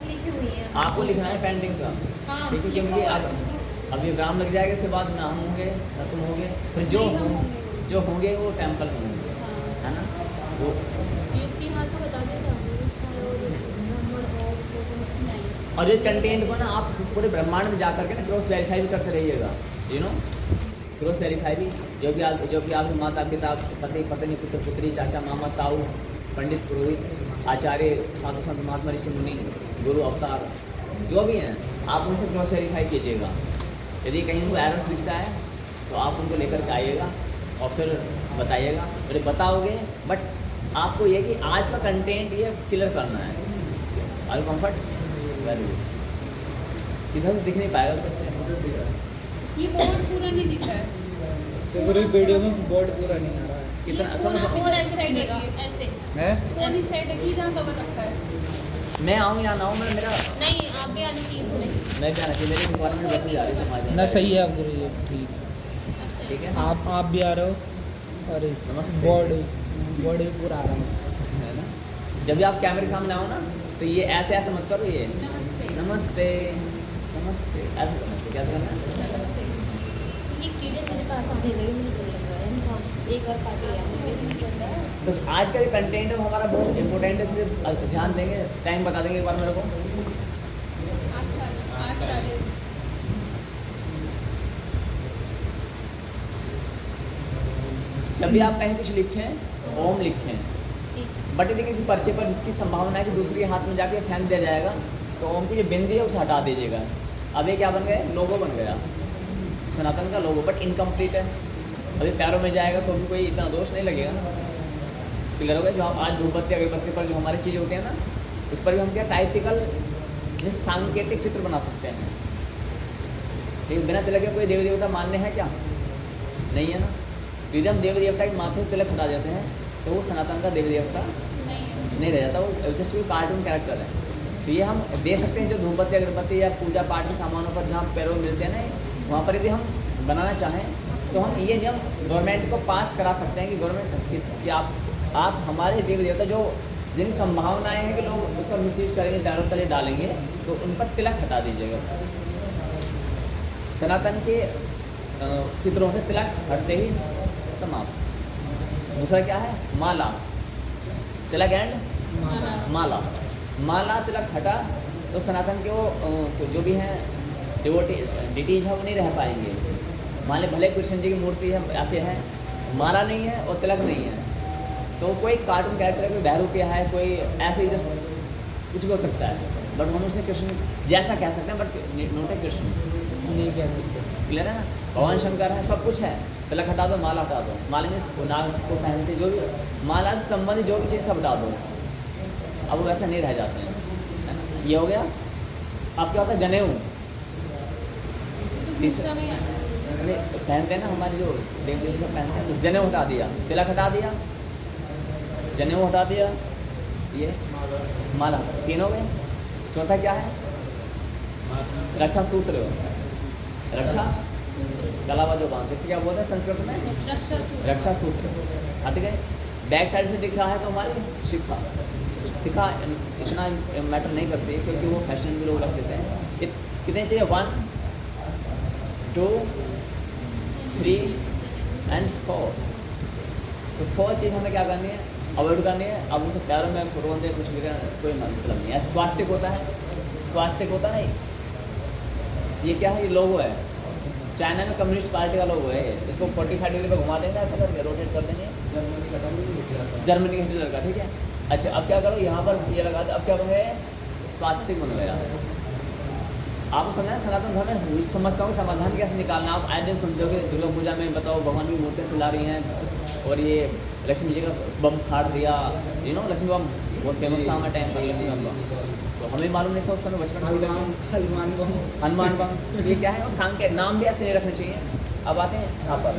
लिखी हुई है आपको लिखना है पेंटिंग का। हाँ, ठीक है, लिखा क्योंकि हुआ है, अब मतलब अब ये एग्जाम लग जाएगा, इसके बाद ना हम होंगे ना तुम होंगे, फिर जो नहीं हम हों- होंगे। जो होंगे वो टेम्पल में होंगे, हाँ, है ना। वो युक्ति हाँ तो बता देगा व्यवस्था और ब्राह्मण और वो तो नहीं। और इस कंटेंट को ना आप पूरे ब्रह्मांड में जा करके ना क्रॉस वेरीफाई भी करते रहिएगा, यू नो। क्रॉस वेरीफाई भी जो कि आपके माता पिता, पति पत्नी, पुत्र पुत्री, चाचा मामा ताऊ, पंडित पुरोहित, आचार्य, साधु संत, महात्मा, ऋषि मुनि, गुरु अवतार जो भी हैं, आप उनसे क्रॉस वेरीफाई कीजिएगा। यदि कहीं उनको एरर्स दिखता है तो आप उनको लेकर के आइएगा और फिर बताइएगा, अरे बताओगे, बट आपको ये कि आज का कंटेंट ये क्लियर करना है। Are comfort very good. इधर से दिख नहीं पाएगा बच्चे, ये बोर्ड पूरा नहीं दिख रहा है। पूरी वीडियो में बोर्ड पूरा नहीं आ रहा है। कितना ये समझ फोन ऐसे साइड रखिए, ऐसे है फोन इस साइड रखिए जहाँ कवर रखा है। मैं आऊँ या ना आऊँ, मेरा नहीं आप भी आने चाहिए थोड़े। मैं क्या चाहिए, मेरी डिपार्टमेंट बच्चे जा रही है समाज ना में। सही है आप गुरु जी, ठीक है। अब सही ठीक है, आप भी आ रहे हो और इस नमस्ते। बोर्ड भी पूरा आ रहा है। है ना। जब भी आप कैमरे के सामने आओ ना तो ये ऐसे ऐसे मत करो, ये नमस्ते नमस्ते नमस्ते ऐसे करना चाहिए। क्या करना है? नमस्ते। ये कीड़े मेरे पास आने लगे, मुझे डर लग रहा है इनका एक बार काट लिया मुझे चल रहा है। तो आज का ये कंटेंट है वो हमारा बहुत इंपॉर्टेंट है, इसलिए ध्यान देंगे। टाइम बता देंगे एक बार मेरे को। 8:40 जब भी आप कहीं कुछ लिखें, ओम लिखें, ठीक। बट यदि किसी पर्चे पर जिसकी संभावना है कि दूसरे के हाथ में जाके फेंक दिया जाएगा तो ओम की जो बिंदी है उसे हटा दीजिएगा। अब ये क्या बन गया, लोगो बन गया, सनातन का लोगो, बट इनकम्प्लीट है। अभी पैरों में जाएगा तो भी कोई इतना दोष नहीं लगेगा ना। क्लियर हो गया। जो हम आज धूपबत्ती अगरबत्ती पर जो हमारी चीज़ें होती हैं ना, उस पर भी हम क्या टाइपिकल सांकेतिक चित्र बना सकते हैं। लेकिन बिना तिलक के कोई देवी देवता मान्य है क्या? नहीं है ना। तो यदि हम देवी देवता के माथे से तिलक हटा देते हैं तो वो सनातन का देवी देवता नहीं रह जाता, वो जस्ट कोई कार्टून कैरेक्टर है। तो ये हम दे सकते हैं जो धूपबत्ती अगरबत्ती या पूजा पाठ के सामानों पर जहाँ पैरों में मिलते हैं ना, वहाँ पर यदि हम बनाना चाहें तो हम ये नियम गवर्नमेंट को पास करा सकते हैं कि गवर्नमेंट कि आप हमारे देवी देवता जो जिन संभावनाएं हैं कि लोग उसका मिसयूज करेंगे, पैरों तले डालेंगे, तो उन पर तिलक हटा दीजिएगा। सनातन के चित्रों से तिलक हटते ही समाप्त। दूसरा क्या है, माला, तिलक एंड माला। माला तिलक हटा तो सनातन के वो जो भी हैं डिटीज है वो नहीं रह पाएंगे। मान लें भले कृष्ण जी की मूर्ति है ऐसे है, माला नहीं है और तिलक नहीं है, तो कोई कार्टून कैरेक्टर है, कोई बहरूपिया है, कोई ऐसे ही जस्ट कुछ भी हो सकता है, बट हम उसे कृष्ण जैसा कह सकते हैं, बट नोट है कृष्ण नहीं कह सकते। क्लियर है ना। भगवान शंकर है, सब कुछ है, तिलक हटा दो, माला हटा दो। माला में नाग को पहनते जो भी माला से संबंधित जो भी चीज़ सब हटा दो, अब वो वैसे नहीं रह जाते हैं, है ना। ये हो गया। अब क्या होता है, जनेऊ दूसरा में आता है। पहनते हैं ना हमारे जो देव देवी सब पहनते हैं, तो जनेऊ हटा दिया, तिलक हटा दिया, जनेऊ हटा दिया, ये माला, तीन हो गए। चौथा क्या है, रक्षा सूत्र। रक्षा गलावा जो बांधते, इसे क्या बोलते हैं संस्कृत में, रक्षा सूत्र। रक्षा सूत्र हट गए। बैक साइड से दिख रहा है तो हमारी शिखा। शिखा इतना मैटर नहीं करती है क्योंकि वो फैशन भी लोग रख देते हैं। कितने चाहिए, 1 2 3 एंड 4। तो 4 चीज़ हमें क्या करनी है, अवॉइड करनी है। अब उसे पैरों में रोन दे कुछ भी करना कोई मतलब नहीं है। स्वास्तिक होता है, स्वास्तिक होता नहीं, ये क्या है, ये लोगो है, चाइना में कम्युनिस्ट पार्टी का लोगो है। इसको 45 डिग्री पे घुमा देंगे, ऐसा करके रोटेट कर देंगे, जर्मनी के हिटलर का, ठीक है। अच्छा अब क्या करो, यहाँ पर ये लगा दो, अब क्या बन गया, स्वास्तिक बन गया। आपको समझना है सनातन धर्म में हुई समस्याओं का समाधान कैसे निकालना। आप आए दिन सुनते हो कि दुर्गा पूजा में बताओ भगवान की मूर्तियाँ सिला रही हैं और ये लक्ष्मी जी का बम फाड़ दिया, यू नो, लक्ष्मी बम बहुत फेमस था हमारे टाइम पर, लक्ष्मी बम। तो हमें मालूम नहीं था उस समय, बचपन छोटे में हनुमान बम, ये क्या है, और सांकेत नाम भी ऐसे नहीं रखने चाहिए। अब आते हैं यहाँ पर,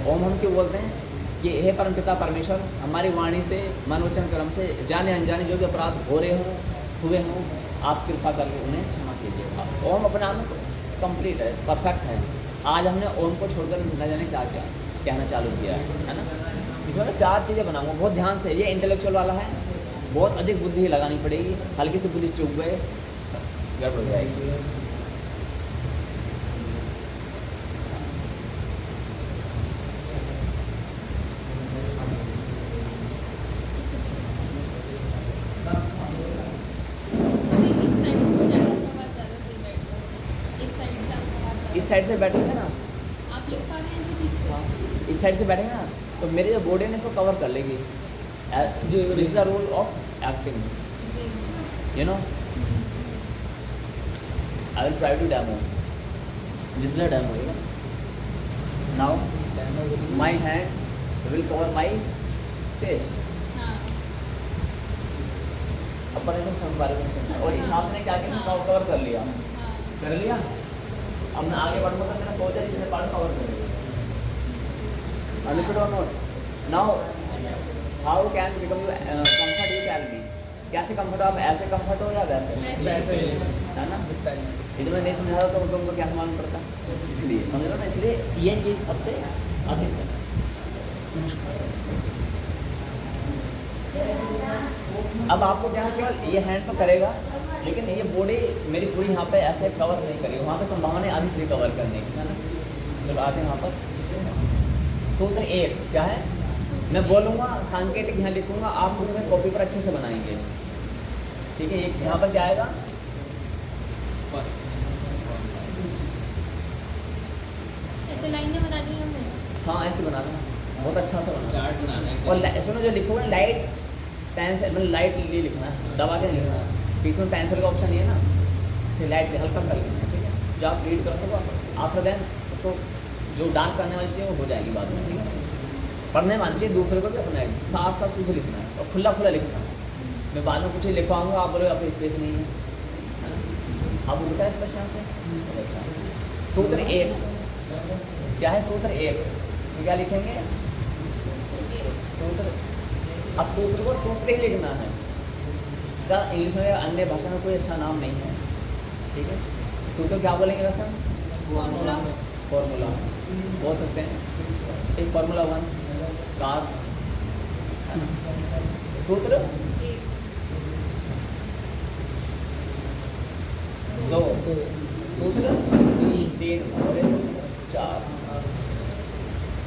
ओम हम क्यों बोलते हैं, कि हे परमपिता परमेश्वर, हमारी वाणी से, मन वचन कर्म से जाने अनजाने जो भी अपराध हो रहे हों, हुए हों, आप कृपा करके उन्हें क्षमा कीजिए। ओम अपने आप में कंप्लीट है, परफेक्ट है। आज हमने ओम को छोड़कर न जाने क्या क्या कहना चालू किया है ना। इसमें ना 4 चीज़ें बनाऊंगा बहुत ध्यान से। ये इंटेलेक्चुअल वाला है, बहुत अधिक बुद्धि लगानी पड़ेगी, हल्की सी बुद्धि चूक गए गड़बड़ हो जाएगी। अभी इस साइड से ज़्यादा आवाज़ ज़्यादा सही बैठ रहा है। इस साइड से आपका आवाज़ ज़्यादा- इस साइड से बैठेंगे ना, आप लिख पा रहे हैं जी ठीक से? इस साइड से बैठेंगे ना, तो मेरे जो बॉडी है इसको कवर कर लेगी। This is the role of acting, जी। You know. I will try to demo, this is the demo. Now my hand will cover my chest, हाँ। अपन एकदम संभाल के, और इस हाथ ने क्या किया, कवर कर लिया, हाँ। कर लिया। अब मैं आगे बढ़ूंगा तो मैंने सोचा इसने पार्ट कवर कर लिया। Understood or not? Now how can become you comfort, you tell me. कैसे कंफर्ट हो आप? ऐसे कंफर्ट हो या वैसे? वैसे ही है ना? दिखता है। ये तो मैं नहीं समझा रहा तो तुमको क्या मालूम पड़ता, इसलिए समझ लो ना। इसलिए ये चीज़ सबसे अधिक है। अब आपको क्या है, केवल ये हैंड तो करेगा, लेकिन ये बॉडी मेरी पूरी यहाँ पे ऐसे कवर नहीं करेगी, वहाँ पे संभावना अधिक थी कवर करने की, है ना। चलो आते हैं वहाँ पर। सूत्र 1 क्या है? मैं बोलूँगा, सांकेतिक यहाँ लिखूँगा, आप उसमें कॉपी पर अच्छे से बनाएंगे, ठीक है। यहाँ पर क्या आएगा? ऐसे लाइनें बना दी हमें। हाँ ऐसे बना देना, बहुत अच्छा से बना। चार्ट बनाना है। और सुनो जो लिखोगे लाइट पेंसिल, मतलब लाइट लिए लिखना है, दबा के नहीं लिखना है। बीच में पेंसिल का ऑप्शन नहीं है ना, फिर लाइट हल्का कर लिखना है, ठीक है। जो आप रीड कर सको, आफ्टर देन उसको जो डार्क करने वाली चीज़ वो हो जाएगी बाद में, ठीक है। पढ़ने वाली चाहिए, दूसरे को भी अपना है, साफ साफ शुद्ध लिखना है और खुला खुला लिखना है। मैं बाद में कुछ ही लिखवाऊँगा, आप बोले अपनी स्पेस नहीं है ना। आप उठता है स्पष्ट से। अच्छा, सूत्र 1 क्या है? सूत्र 1 तो क्या लिखेंगे? सूत्र। अब सूत्र को सूत्र ही लिखना है, इसका इंग्लिश में या अन्य भाषा में कोई अच्छा नाम नहीं है, ठीक है। सूत्र क्या बोलेंगे वैसे? फॉर्मूला। फॉर्मूला बोल सकते हैं। एक फार्मूला 1 4 सूत्र 2 सूत्र 3 और 4।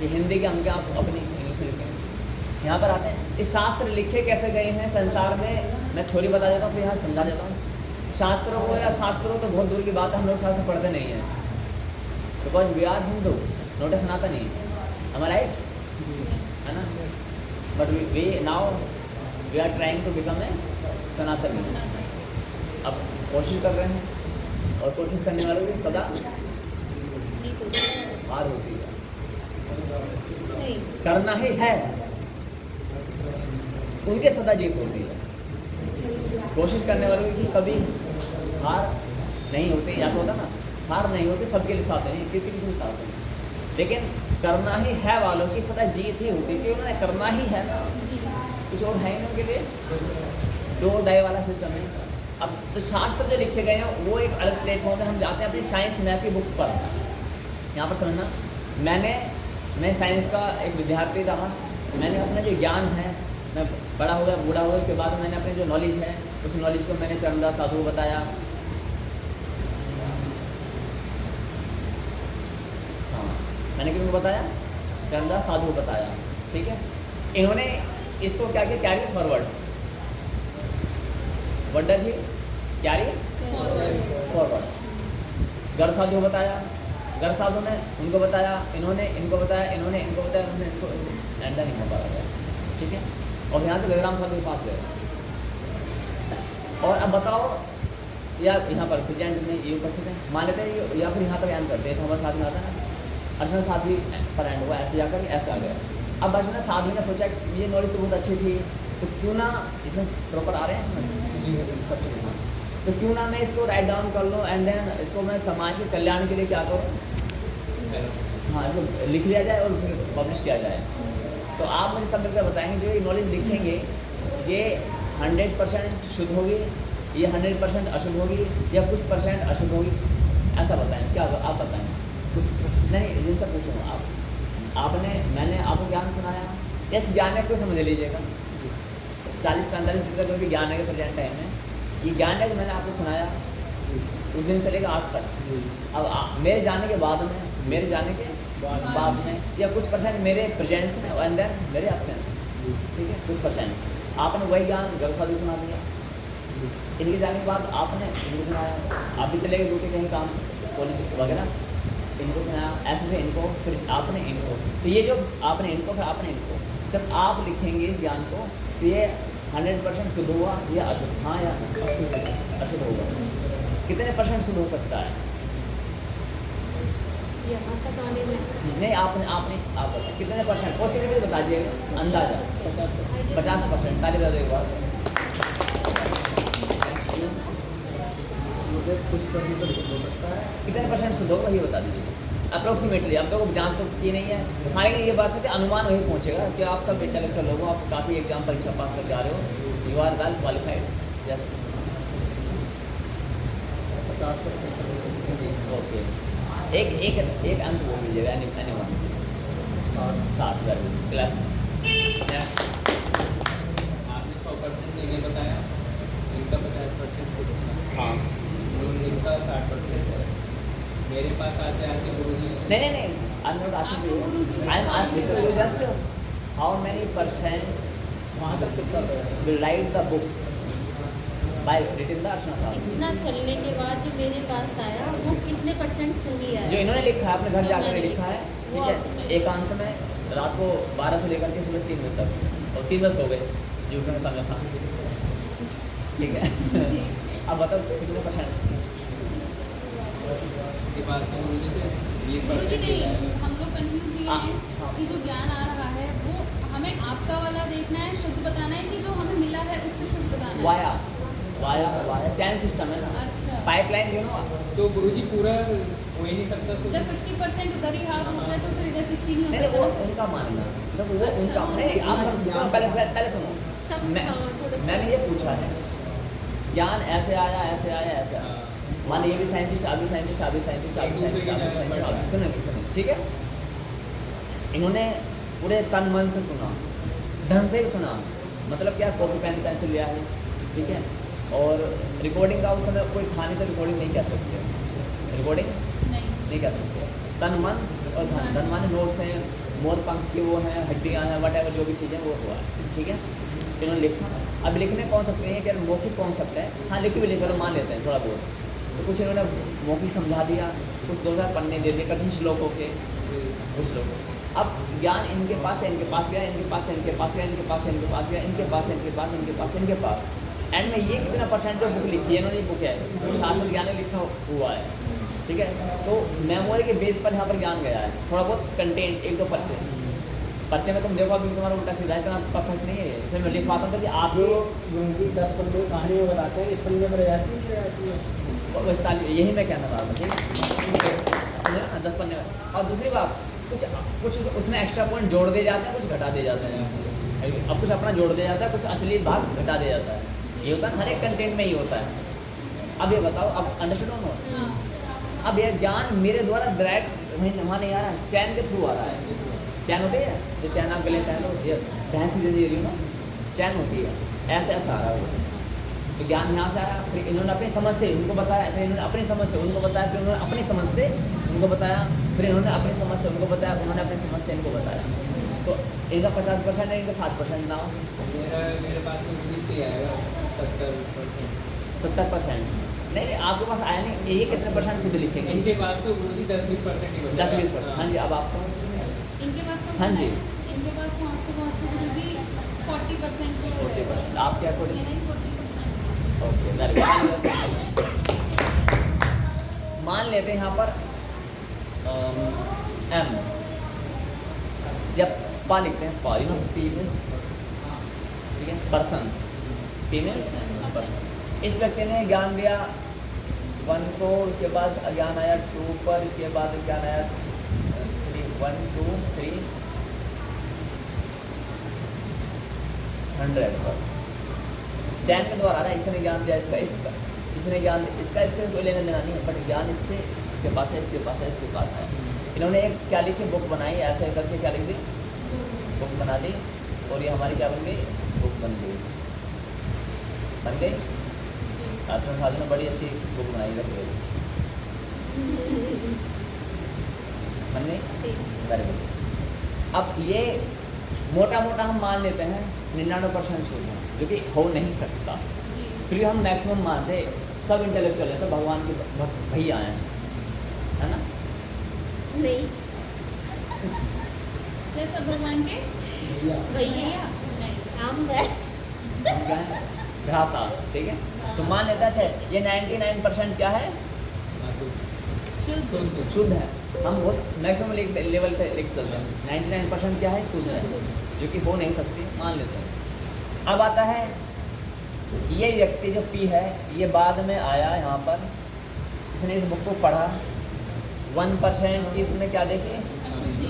ये हिंदी के अंक आप अपनी इंग्लिश में लिखेंगे। यहाँ पर आते हैं, ये शास्त्र लिखे कैसे गए हैं संसार में, मैं थोड़ी बता देता हूँ, फिर यहाँ समझा देता हूँ। शास्त्रों को या शास्त्रों तो बहुत दूर की बात है, हम लोग शास्त्र पढ़ते नहीं हैं, because we are Hindu, not a Sanatani, am I right? है ना। But we now we are trying to become a Sanatani. अब कोशिश कर रहे हैं, और कोशिश करने वालों की सदा हार होती है। नहीं। करना ही है, उनके सदा जीत होती है। कोशिश करने वालों की कभी हार नहीं होती। ऐसा होता ना, हार नहीं होती, सबके लिए साथ नहीं, किसी किसी के साथ नहीं, लेकिन करना ही है वालों की सदा जीत ही होती है, क्योंकि उन्होंने करना ही है ना, जी। कुछ और है ही नहीं उनके लिए। डो डाई वाला सिस्टम है। अब तो शास्त्र जो लिखे गए हैं वो एक अलग प्लेटफॉर्म में हम जाते हैं अपनी साइंस मैथ की बुक्स पर। यहाँ पर समझना, मैं साइंस का एक विद्यार्थी रहा, मैंने अपना जो ज्ञान है, मैं बड़ा हो गया, बूढ़ा हो गया, उसके बाद मैंने अपनी जो नॉलेज है, उस नॉलेज को मैंने चरणदास साधु को बताया। हाँ, मैंने किसको बताया? चरणदास साधु को बताया, ठीक है। इन्होंने इसको क्या किया? Carry forward. What does he carry forward. गर साधु को बताया, गर साधु ने उनको बताया, इन्होंने इनको बताया, इन्होंने इनको बताया, इन्होंने इनको, एंडा नहीं हो पा रहा है, ठीक है। और यहाँ से वेदराम साधु के पास गए। और अब बताओ, या यहाँ पर प्रेजेंट में ये उपस्थित है, मान लेते हैं, या फिर यहाँ पर एंड करते हैं, तो हमारे साथ में आता है ना, अर्चना साध्वी पर एंड हुआ, ऐसे जाकर ऐसे आ गया। अब अर्चना साध्वी ने सोचा ये नॉलेज तो बहुत अच्छी थी, तो क्यों ना इसमें प्रॉपर आ रहे हैं इसमें सब चीज़, तो क्यों ना मैं इसको राइट डाउन कर लूँ, एंड देन इसको मैं समाज के कल्याण के लिए क्या करूँ, हाँ इसको लिख लिया जाए और फिर पब्लिश किया जाए। तो आप मुझे सब मिलकर बताएंगे, जो ये नॉलेज लिखेंगे ये 100% शुद्ध होगी, ये 100% अशुद्ध होगी, या कुछ % अशुद्ध होगी, ऐसा बताएं। क्या आप बताएं? कुछ नहीं, जैसा पूछो आप, आपने मैंने आपको ज्ञान सुनाया, इस ज्ञान को समझ लीजिएगा। 40-45 दिन का जो भी ज्ञान है प्रेजेंट टाइम में, ये ज्ञान है कि मैंने आपको सुनाया उस दिन से लेकर आज तक। अब मेरे जाने के बाद में, मेरे जाने के बाद में या कुछ परसेंट मेरे प्रेजेंस में एंड देन मेरे एब्सेंस में, ठीक है, कुछ परसेंट आपने वही ज्ञान गलत सुना दिया। इनके जाने के बाद आपने इनको सुनाया, आप भी चले गए ड्यूटी कहीं काम कॉलेज वगैरह, इनको सुनाया, ऐसे फिर इनको, फिर आपने इनको, तो ये जो आपने इनको फिर आपने इनको, जब आप लिखेंगे इस ज्ञान को तो ये 100% शुद्ध हुआ या अशुद्ध? हाँ या अशुद्ध होगा। कितने परसेंट शुद्ध हो सकता है? यहाँ तक आने में नहीं, आप बताएं कितने परसेंट पॉसिबिलिटी बता दीजिएगा, अंदाजा। 50%। ताली बजा दो एक बार। कुछ प्रतिशत हो सकता है। कितने परसेंट शुद्ध होगा वही बता दीजिए अप्रोक्सीमेटली। अब तो जांच तो की नहीं है, हाँ, लेकिन ये बात है कि अनुमान वही पहुंचेगा कि आप सब इंटेलेक्चुअल लोग हो, आप काफ़ी एग्जाम परीक्षा पास करके आ रहे हो, you are well qualified. Yes, 50% okay. एक अंक वो मिलिएगा, एनीवन 60 क्लैप्स। आपने 100% देने बताया, इनका 50% हाँ, इनका 60% है। मेरे पास आते आते गुरुजी नहीं, I am not asking you, I am asking you just how many percent वहाँ तक कितना will write the book by written the Archana साहब। इतना चलने के बाद जो मेरे पास आया वो कितने परसेंट सही जो आया? इन्होंने लिखा है अपने घर जो जाकर मैंने लिखा है, वो ठीक है, आपने- एकांत में रात को 12 से लेकर के सुबह 3 बजे तक, और 3 बजे सो गए, जो उन्होंने समय था, ठीक है। जी। अब बताओ कितने परसेंट? की बात में गुरुजी थे 20% गुरुजी नहीं, हम लोग कंफ्यूज ये हाँ, हैं हाँ। कि जो ज्ञान आ रहा है वो हमें आपका वाला देखना है, शुद्ध बताना है कि जो हमें मिला है उससे शुद्ध बताना है। वाया वाया चैन सिस्टम है ना, अच्छा। Pipeline, you know. तो गुरुजी पूरा हो ही नहीं सकता तो जब 50% उधर ही हाफ हो गया तो फिर इधर 60 नहीं हो नहीं, वो सकता। उनका मानना, मतलब वो अच्छा, उनका नहीं, आप सुनो, पहले सुनो। सब थोड़ा सा- मैंने ये पूछा है, ज्ञान ऐसे आया, ऐसे आया, ऐसे आया। मान ये भी साइंटिस्ट, आप भी साइंटिस्ट, आप भी साइंटिस्ट, आप भी साइंटिस्ट, आप भी साइंटिस्ट, आप भी सुनो, ठीक है। इन्होंने पूरे तन मन से सुना, ढंग से भी सुना, मतलब क्या, कॉपी पेन पेंसिल लिया है, ठीक है, और रिकॉर्डिंग का उस समय कोई खाने का रिकॉर्डिंग नहीं कह सकते, रिकॉर्डिंग नहीं। नहीं कह सकते। तन मन और धन, धन माने नोट्स हैं, मोर पंख की वो हैं, हड्डियाँ हैं, वट एवर जो भी चीज़ें वो हुआ है, ठीक है। इन्होंने लिखा, अब लिखने कॉन्सेप्ट नहीं है कि मौखिक कॉन्सेप्ट है, हाँ लिख भी ले, चलो मान लेते हैं थोड़ा बहुत, तो कुछ इन्होंने मौखिक समझा दिया, कुछ 2000 पन्ने दे दिए कठिन श्लोकों के, कुछ श्लोकों। अब ज्ञान इनके पास है, इनके पास गया, इनके पास है, इनके पास गया, इनके पास है, इनके पास गया, इनके पास है, इनके पास, इनके पास, इनके पास, एंड में ये कितना परसेंट जो बुक लिखी है इन्होंने, ये बुक है वो शास्त्र ज्ञान में लिखा हुआ है, ठीक है। तो मेमोरी के बेस पर यहाँ पर ज्ञान गया है, थोड़ा बहुत कंटेंट, 1-2 पर्चे में तुम देखो अभी तुम्हारा उल्टा सीधा है, इतना परफेक्ट नहीं है, इसमें मैं लिख पाता हूँ कि आप जो गुरुजी 10 पन्ने कहानी में बताते हैं, 1 पन्ने पर जाती है। यही मैं कहना चाहता हूँ, ठीक है, समझे ना, 10 पन्ने में। और दूसरी बात, कुछ उसमें एक्स्ट्रा पॉइंट जोड़ दिए जाते हैं, कुछ घटा दिए जाते हैं, अब कुछ अपना जोड़ दिया जाता है, कुछ असली भाग घटा दिया जाता है, ये होता है हर एक कंटेंट में ही होता है। अब ये बताओ, अब अंडरस्टैंड हो, हाँ। अब यह ज्ञान मेरे द्वारा डायरेक्ट वहाँ नहीं आ रहा है, चैन के थ्रू आ रहा है। चैन होती है, जो चैन आप गले पहन लो, ये भैंसी जंजीर, यू नो, चैन होती है, ऐसे ऐसा आ रहा है वो। तो ज्ञान यहाँ से आया, फिर इन्होंने अपनी समझ से उनको बताया, फिर इन्होंने अपनी समझ से उनको बताया, फिर उन्होंने अपनी समझ से उनको बताया, फिर इन्होंने अपनी समझ से उनको बताया, उन्होंने अपनी समझ से इनको बताया। तो इनका 50% है, इनका 60% ना हो, मेरे पास तो गुरुजी पे आएगा 70%। 70%। नहीं, आपके पास आया नहीं, ये कितने परसेंट शुद्ध लिखेंगे? इनके पास तो गुरुजी 10-20% ही बचा। 10-20%। हाँ जी, अब आपको इनके पास कम हाँ है? जी। इनके पास 500 गुरुजी 40% पे हो 40%, आपके अकॉर्डिंग? मेरा ही 40%। Okay, very good. मान लेते हैं यहाँ पर एम, जब पा लिखते हैं, पा, यू नो, पी मीन्स, ठीक है, पर्सन, पी मीन्स पर्सन। इस व्यक्ति ने ज्ञान दिया 1 को, उसके बाद ज्ञान आया 2 पर, इसके बाद ज्ञान आया 3, 1, 2, 3, 100 पर। चैन के द्वारा ना इसने ज्ञान दिया, इसका इसने ज्ञान, इसका इससे कोई लेना देना नहीं है, बट ज्ञान इससे, इसके पास है, इसके पास है, इसके पास है। इन्होंने एक क्या लिखी, बुक बनाई, ऐसे करके क्या लिख दी, बुक बना दी, और ये हमारी क्या बन गई, बुक बन गई। बन गई। आत्मा साधु ने बड़ी अच्छी बुक बनाई रखी है। बन गई। Very good. अब ये मोटा मोटा हम मान लेते हैं 99% शुद्ध है, जो कि हो नहीं सकता। जी फिर हम मैक्सिमम मानते हैं, सब इंटेलेक्चुअल है, सब भगवान के भक्त भैया हैं, है ना? नहीं क्या सब भगवान के भैया भैया नहीं हम है हम क्या है? भ्राता। ठीक है, तो मान लेते हैं अच्छा ये 99% क्या है, शुद्ध शुद्ध है। हम बहुत मैक्सिमम लेवल पे लिख चलते हैं 99% क्या है, शुद्ध है, जो कि हो नहीं सकती, मान लेते हैं। अब आता है ये व्यक्ति जो पी है, ये बाद में आया यहाँ पर, इसने इस बुक को पढ़ा, 1% की इसमें क्या देखे, अशुद्धि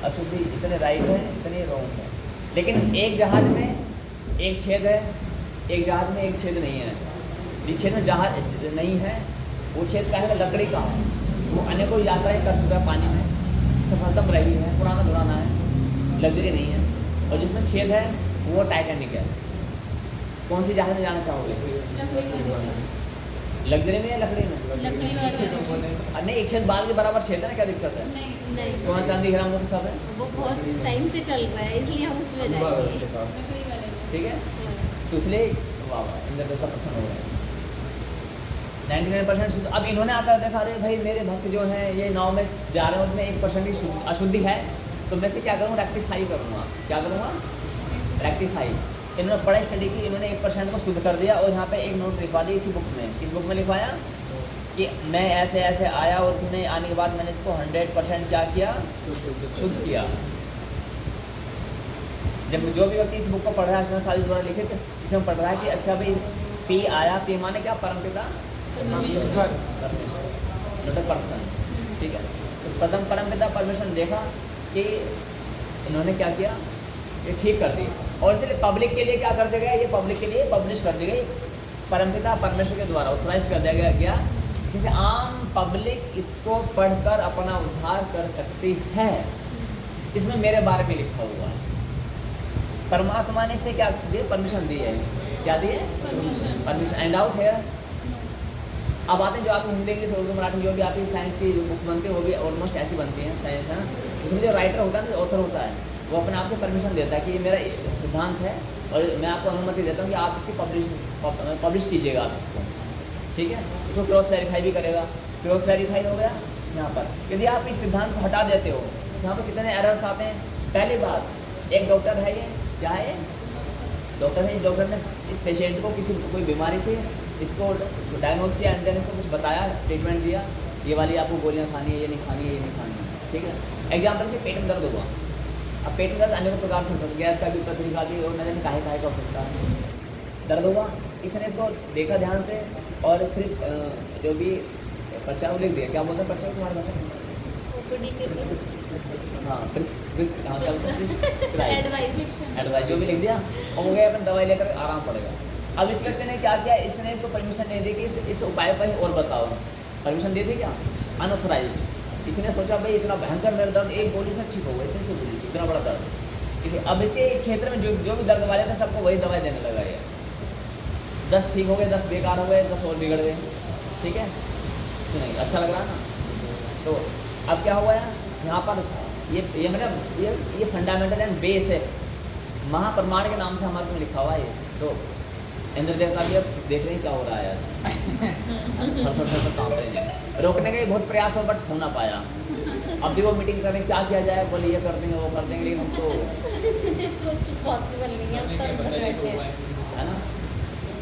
अशुद्धि, इतने राइट है इतने रॉन्ग है। लेकिन एक जहाज में एक छेद है, एक जहाज में एक छेद नहीं है। जिस छेद में जहाज नहीं है वो छेद क्या है, लकड़ी का है, वो अनेकों यात्राएं कर चुका है पानी में, सफलतम रही है, पुराना दुराना है, लग्जरी नहीं है। और जिसमें छेद है वो टाइटैनिक है। कौन सी जहाज में जाना चाहोगे, लकड़ी वाले लग्जरी में या लकड़ी में? लकड़ी वाले नहीं, एक छेद बाल के बराबर छेद है ना, क्या दिक्कत है? नहीं नहीं सोना चांदी हीरा मोती सब है, वो बहुत टाइम से चल रहा है इसलिए हम उसमें अनुभव है जाएंगे उसके पास। लकड़ी वाले में ठीक है। तो इसलिए वाह वाह, इंद्र देवता प्रसन्न हो रहे हैं। 99% शुद्ध। अब इन्होंने आकर देखा, अरे भाई मेरे भक्त जो हैं ये नाव में जा रहे हैं, उसमें 1% की अशुद्धि है, तो मैं से क्या करूँ, रेक्टिफाई करूँगा। क्या करूँगा, रेक्टिफाई। इन्होंने बड़ा स्टडी की, इन्होंने 1% को शुद्ध कर दिया, और यहाँ पे एक नोट लिखवा दी इसी बुक में। इस बुक में लिखवाया कि मैं ऐसे ऐसे आया और उसने आने के बाद मैंने इसको 100% क्या किया, शुद्ध किया। जब जो भी व्यक्ति इस बुक को पढ़ रहा है, इसमें सारी द्वारा लिखित इसमें पढ़ रहा है कि अच्छा भाई पी आया, पी माने क्या, परमपिता परमेश्वर परमेश्वर, नॉट अ पर्सन। ठीक है, तो प्रथम परमपिता परमेश्वर ने देखा कि इन्होंने क्या किया, ये ठीक कर दी, और इसलिए पब्लिक के लिए क्या कर दिया गया, ये पब्लिक के लिए पब्लिश कर दी गई, परमपिता परमेश्वर के द्वारा ऑथराइज कर दिया गया, जैसे आम पब्लिक इसको पढ़कर अपना उद्धार कर सकती है। इसमें मेरे बारे में लिखा हुआ है। परमात्मा ने इसे क्या दिए, परमिशन दी है। क्या दिए, परमिशन। एंड आउट है। अब आते हैं जो आपकी हिंदी, इंग्लिश, उर्दू, मराठी, जो भी आपकी साइंस की जो बुक्स बनती है वो भी ऑलमोस्ट ऐसी बनती हैं साइंस, है ना। उसमें जो राइटर होता है ना, ऑथर होता है, वो अपने आप से परमिशन देता है कि ये मेरा सिद्धांत है और मैं आपको अनुमति देता हूँ कि आप इसकी पब्लिश कीजिएगा आप इसको। ठीक है, उसको क्रॉस वेरीफाई भी करेगा। क्रॉस वेरीफाई हो गया यहाँ पर। यदि आप इस सिद्धांत को हटा देते हो, यहाँ पर कितने एरर्स आते हैं। पहली बात, एक डॉक्टर है, ये क्या है, डॉक्टर है, इस डॉक्टर ने इस पेशेंट को कोई बीमारी थी, इसको डायग्नोज किया, एंड देन इसको कुछ बताया, ट्रीटमेंट दिया, ये वाली आपको गोलियाँ खानी है, ये नहीं खानी है, ये नहीं खानी है। ठीक है, एग्जाम्पल के पेट में दर्द हुआ। अब पेट में दर्द अनेक प्रकार से हो सकता है, गैस का भी तरीका भी, और नजर काहे का हो सकता है। दर्द हुआ, इसने इसको देखा ध्यान से, और फिर जो भी पर्चा वो लिख दिया, क्या बोलते हैं पर्चा तुम्हारे भाषा में, हाँ एडवाइस जो भी लिख दिया, और हो गया, अपन दवाई लेकर आराम पड़ेगा। अब इस व्यक्ति ने क्या किया, इसने इसको परमिशन नहीं दी कि इस उपाय पर ही और बताओ। परमिशन दी थी क्या, अनऑथराइज्ड। इसने सोचा भाई इतना भयंकर मेरा दर्द एक गोली से ठीक हो गया, इतनी सी गोली से इतना बड़ा दर्द। अब इसके क्षेत्र में जो भी दर्द वाले थे सबको वही दवाई देने लगा ये। 10 ठीक हो गए, 10 बेकार हो गए, 10 और बिगड़ गए। ठीक है, नहीं अच्छा लग रहा ना। तो अब क्या हुआ है यहाँ पर, ये मतलब ये फंडामेंटल एंड बेस है, महाप्रमाण के नाम से हमारे में लिखा हुआ है ये। तो इंद्र देवता भी अब देख रहे हैं क्या हो रहा है आज। कांप रहे हैं, रोकने का बहुत प्रयास हो, बट हो ना पाया। अब भी वो मीटिंग करें, क्या किया जाए, बोले ये कर देंगे, वो कर देंगे, लेकिन हम तो कुछ पॉसिबल नहीं है, है ना।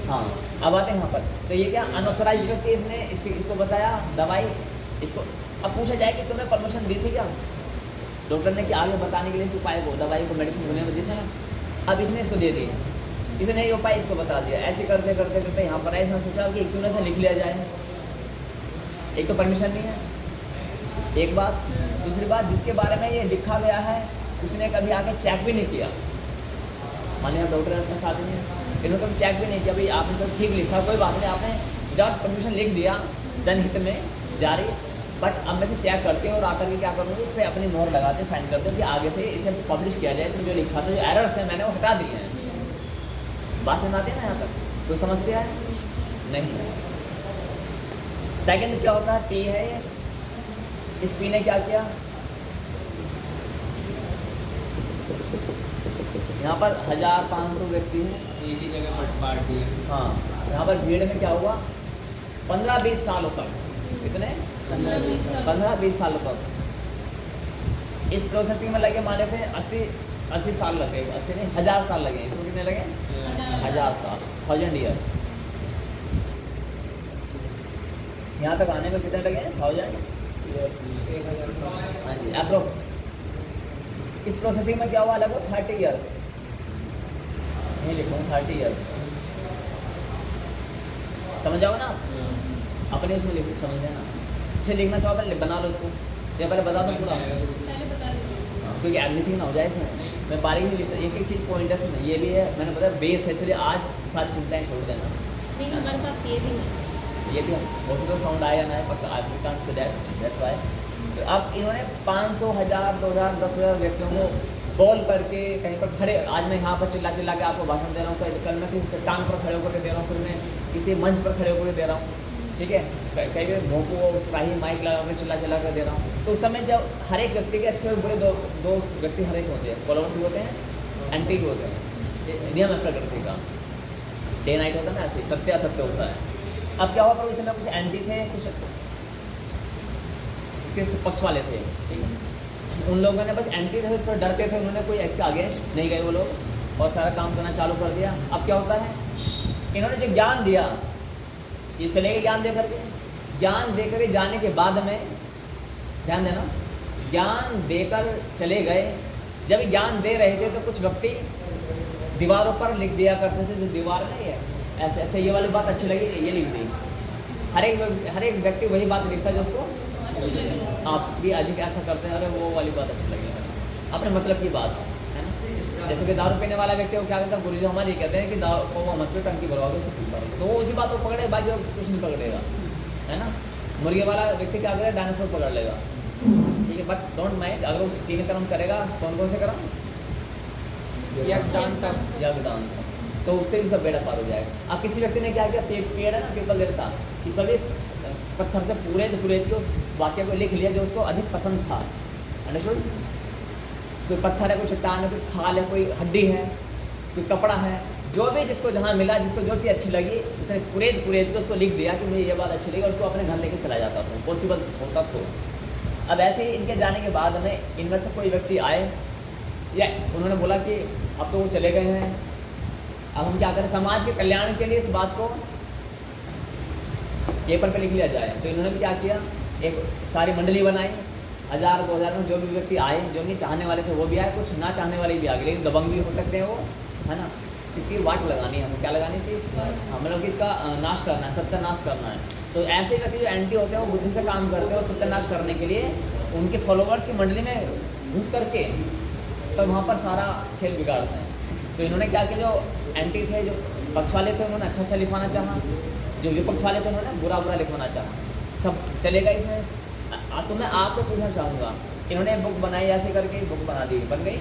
हाँ, अब आते हैं यहाँ पर। तो ये क्या अनऑथराइज्ड व्यक्ति, इसने इसको बताया दवाई, इसको अब पूछा जाए कि तुम्हें परमिशन दी थी क्या डॉक्टर ने कि आगे बताने के लिए इस उपाय को, दवाई को, मेडिसिन होने में दी थी। अब इसने इसको दे दी, इसने ये उपाय इसको बता दिया। ऐसे करते करते करते यहाँ पर इसने सोचा कि क्यों ना से लिख लिया जाए। एक तो परमिशन नहीं है, एक बात। दूसरी बात, जिसके बारे में ये लिखा गया है उसने कभी आके चेक भी नहीं किया। मानिए डॉक्टर साथ में इन्होंने कभी चेक भी नहीं किया, भाई आपने तो ठीक लिखा, कोई बात नहीं, आपने विदाउट परमिशन लिख दिया, जनहित में जारी, बट अब मैं से चेक करते हैं और आकर के क्या करूँगी, इस पर अपनी मोहर लगाते हैं, साइन करते हैं कि आगे से इसे पब्लिश किया जाए। इसमें जो लिखा था, जो एरर्स हैं मैंने वो हटा दिए हैं। बात समझ आती है ना यहाँ तक? कोई समस्या है? नहीं। सेकंड क्या होता है, पी है ये। इस पी ने क्या किया, यहाँ पर 1500 व्यक्ति हैं, एक ही जगह बांट दिया। हाँ। यहाँ पर भीड़ में क्या हुआ, 15-20 सालों तक, कितने 15-20 सालों तक इस प्रोसेसिंग में लगे। माने थे 80 साल लगे, 80 नहीं 1000 साल लगे। इसमें कितने लगे, 1000 साल, 1000 ईयर। यहाँ तक आने में कितने लगे, 1000। हाँ जी, अप्रोक्स। इस प्रोसेसिंग में क्या हुआ, लगभग 30 ईयर्स। नहीं लिखूँ 30 ईयर्स, समझ जाओगे ना आप? अपने उसमें लिख समझ लेना। इसे लिखना चाहो पहले बना लो इसको, या पहले बता दो पूरा, पहले बता दीजिए। क्योंकि मिसिंग ना हो जाए इसमें। मैं बारीक नहीं लिखता, एक एक चीज़ पॉइंट है। ये भी है, मैंने बताया बेस है, इसलिए आज सारी चिंताएं छोड़ देना। नहीं, हमारे पास ये भी है। ये भी हो सकता है साउंड आया ना है, but I can't say that's why. तो अब इन्होंने 500, 1000, 2000, 10,000 व्यक्तियों को कॉल करके कहीं पर खड़े, आज मैं यहाँ पर चिल्ला चिल्ला के आपको भाषण दे रहा हूँ, कल मैं किसी टांग पर खड़े होकर दे रहा हूँ, फिर मैं किसी मंच पर खड़े होकर दे रहा हूँ, ठीक है। कई बार भोंपू उसका ही माइक लगा कर चिल्ला चिल्ला कर दे रहा हूँ। तो उस समय जब हर एक व्यक्ति के अच्छे और बुरे दो व्यक्ति हर एक होते हैं, फॉलोवर्स भी होते हैं, एंटी भी होते हैं। ये नियम है प्रकृति का, डे नाइट होता है ना, ऐसे सत्य असत्य होता है। अब क्या हुआ, पर इसमें कुछ एंटी थे, कुछ इसके पक्ष वाले थे, ठीक है। उन लोगों ने बस एंटी थे, थोड़ा डरते थे, उन्होंने कोई इसके अगेंस्ट नहीं गए वो लोग, और सारा काम करना चालू कर दिया। अब क्या होता है, इन्होंने जो ज्ञान दिया, ये चले गए ज्ञान दे करके, ज्ञान दे कर जाने के बाद में, ध्यान देना, ज्ञान देकर चले गए। जब ज्ञान दे रहे थे तो कुछ व्यक्ति दीवारों पर लिख दिया करते थे, जो दीवार नहीं है ऐसे, अच्छा ये वाली बात अच्छी लगी, ये लिख दी। हर एक व्यक्ति वही बात लिखता है जो उसको अच्छी लगी। आप भी अधिक ऐसा करते हैं, अरे वो वाली बात अच्छी लगी, अपने मतलब की बात है ना। जैसे कि दारू पीने वाला व्यक्ति को क्या कहता है, गुरुजी हमारे कहते हैं कि दारू को मत पे, टंकी भरवाओगे उसे पी पाओगे, तो वो उसी बात को पकड़े, बाकी और कुछ नहीं पकड़ेगा, है ना। मुर्गे वाला व्यक्ति क्या करेगा, डायनासोर पकड़ लेगा, ठीक है। बट डोंट माइंड, अगर वो 3 कर्म करेगा, कौन कौन से कर्म, यज्ञदान, तो उससे उसका बेड़ा पार हो जाएगा। अब किसी व्यक्ति ने क्या किया, पेड़ है ना, पीपल देवता, इस पर भी पत्थर से पूरे के उस वाक्य को लिख लिया जो उसको अधिक पसंद था, अंडरस्टूड। कोई पत्थर है, कोई चट्टान है, कोई खाल है, कोई हड्डी है, कोई कपड़ा है, जो भी जिसको जहाँ मिला, जिसको जो चीज़ अच्छी लगी, उसने कुरेद के उसको लिख दिया कि मुझे ये बात अच्छी लगी, और उसको अपने घर लेके चला जाता था, पॉसिबल होता तो। अब ऐसे ही इनके जाने के बाद में इनमें से कोई व्यक्ति आए, या उन्होंने बोला कि अब तो वो चले गए हैं, अब हम क्या करें, समाज के कल्याण के लिए इस बात को पेपर पे लिख लिया जाए। तो इन्होंने भी क्या किया, एक सारी मंडली बनाई, 1000, 2000 में जो भी व्यक्ति आए, जो नहीं चाहने वाले थे वो भी आए, कुछ ना चाहने वाले भी आ गए, लेकिन दबंग भी हो सकते हैं वो, है ना। इसकी वाट लगानी है, हमें क्या लगानी है, हम लोग इसका नाश करना है, सत्यानाश करना है। तो ऐसे व्यक्ति जो एंटी होते हैं वो बुद्धि से काम करते हैं, और सत्यानाश करने के लिए उनके फॉलोवर्स की मंडली में घुस करके तो वहाँ पर सारा खेल बिगाड़ते हैं। तो इन्होंने क्या किया, जो एंटी थे, जो पक्ष वाले थे, उन्होंने अच्छा अच्छा लिखवाना चाहा, जो विपक्ष वाले थे उन्होंने बुरा बुरा लिखवाना चाहा, सब चलेगा इसमें। तो मैं आपसे पूछना चाहूँगा, इन्होंने बुक बनाई, ऐसे करके बुक बना दी, बन गई।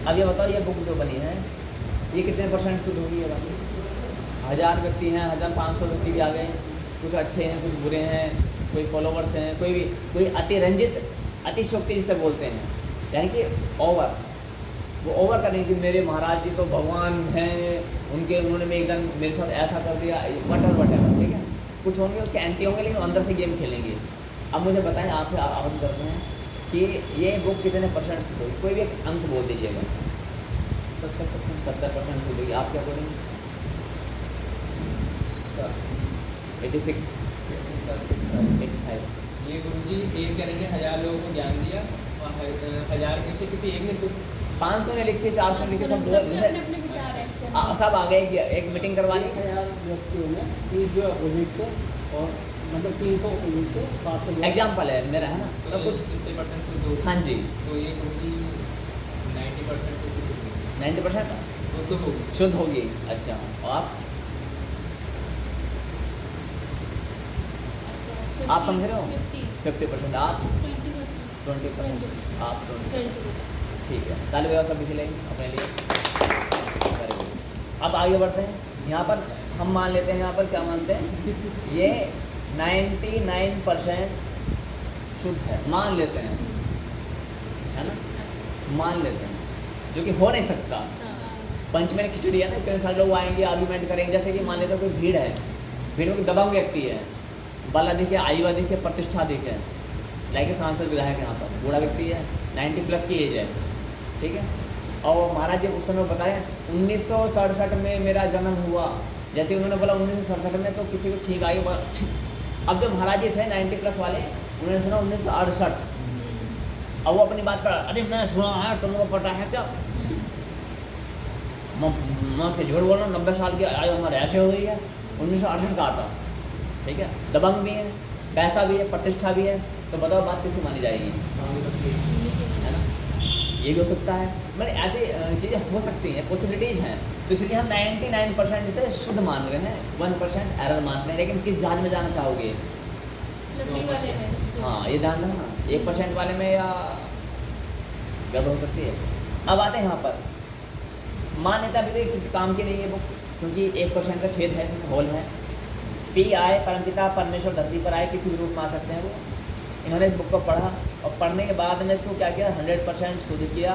अब ये बताओ, ये बुक जो बनी है ये कितने % शुद्ध होगी, ये बात? 1000 व्यक्ति हैं, 1500 व्यक्ति भी आ गए, कुछ अच्छे हैं, कुछ बुरे हैं, कोई फॉलोवर्स हैं, कोई अतिरंजित, अतिशोक्ति जिसे बोलते हैं, यानी कि ओवर, वो ओवर करने की, मेरे महाराज जी तो भगवान हैं, उन्होंने एकदम मेरे साथ ऐसा कर दिया, वटेवर, ठीक है। कुछ होंगे उसके एंटी होंगे, लेकिन अंदर से गेम खेलेंगे। अब मुझे बताएं, आपसे आवेदन करते हैं कि ये बुक कितने % शुद्ध होगी, कोई भी एक अंक बोल दीजिएगा। 70% शुद्ध होगी, आप क्या बोलेंगे? 86, 85। ये गुरुजी एक करेंगे, 1000 लोगों को ज्ञान दिया, और 1000 में से किसी एक ने कुछ 500 ने लिखी, 400 ने लिखी, सब अपने विचार है इसके। सब आ गए, एक मीटिंग करवानी। 1000 व्यक्तियों में 30 जो अपोजिट थे, और मतलब 300 अपोजिट थे, 700 एग्जाम्पल है मेरा, है ना, तो तो कुछ कितने % शुद्ध होगी? हाँ जी, तो ये गुरुजी 90% 90% शुद्ध होगी। शुद्ध होगी। अच्छा, और आप आप समझ रहे हो 50%, आप 20%। 20%, आप 20%। 20%। ठीक है, ताली बजाओ सब के लिए अपने लिए। Very good। अब आगे बढ़ते हैं। यहाँ पर हम मान लेते हैं, यहाँ पर क्या मानते हैं, ये 99% शुद्ध है, मान लेते हैं, है ना, मान लेते हैं, जो कि हो नहीं सकता। पंच में खिचड़ी है ना, इतने सारे लोग आएंगे, आर्गूमेंट करेंगे। जैसे कि मान लेते हैं कोई भीड़ है, भीड़ में कोई दबंग व्यक्ति है, बल अधिक है, आयु अधिक है, प्रतिष्ठा अधिक है, लाइक सांसद विधायक यहाँ पर बूढ़ा व्यक्ति है, 90+ की एज है, ठीक है। और महाराज जी उस समय बताया 1967 में मेरा जन्म हुआ, जैसे उन्होंने बोला 1967 में, तो किसी को ठीक आई। अब जो महाराज जी थे 90+ वाले, उन्होंने सुना 1968। अब वो अपनी बात पर, अरे मैं सुना है, तुमको पता है क्या, मैं तो झूठ बोल रहा हूँ, 90 साल की आयु हमारे ऐसे हो गई है, 1968 का आता, ठीक है। दबंग भी है, पैसा भी है, प्रतिष्ठा भी है, तो बताओ बात किसी मानी जाएगी, है ना। ये भी हो सकता है, मतलब ऐसी चीज़ें हो सकती हैं, पॉसिबिलिटीज़ हैं। तो इसलिए हम 99% इसे शुद्ध मान रहे हैं, 1% एरर मान रहे हैं। लेकिन किस जहाज में जाना चाहोगे? लकड़ी वाले में। हाँ, ये ध्यान रखना, 1% वाले में या गड़बड़ हो सकती है। अब आते हैं यहाँ पर, मान्यता भी तो किस काम की नहीं है बुक, क्योंकि 1% का छेद है, होल है। पी आए, परमपिता परमेश्वर धरती पर आए, किसी भी रूप में आ सकते हैं वो। इन्होंने इस बुक को पढ़ा और पढ़ने के बाद में इसको क्या किया, 100% शुद्ध किया,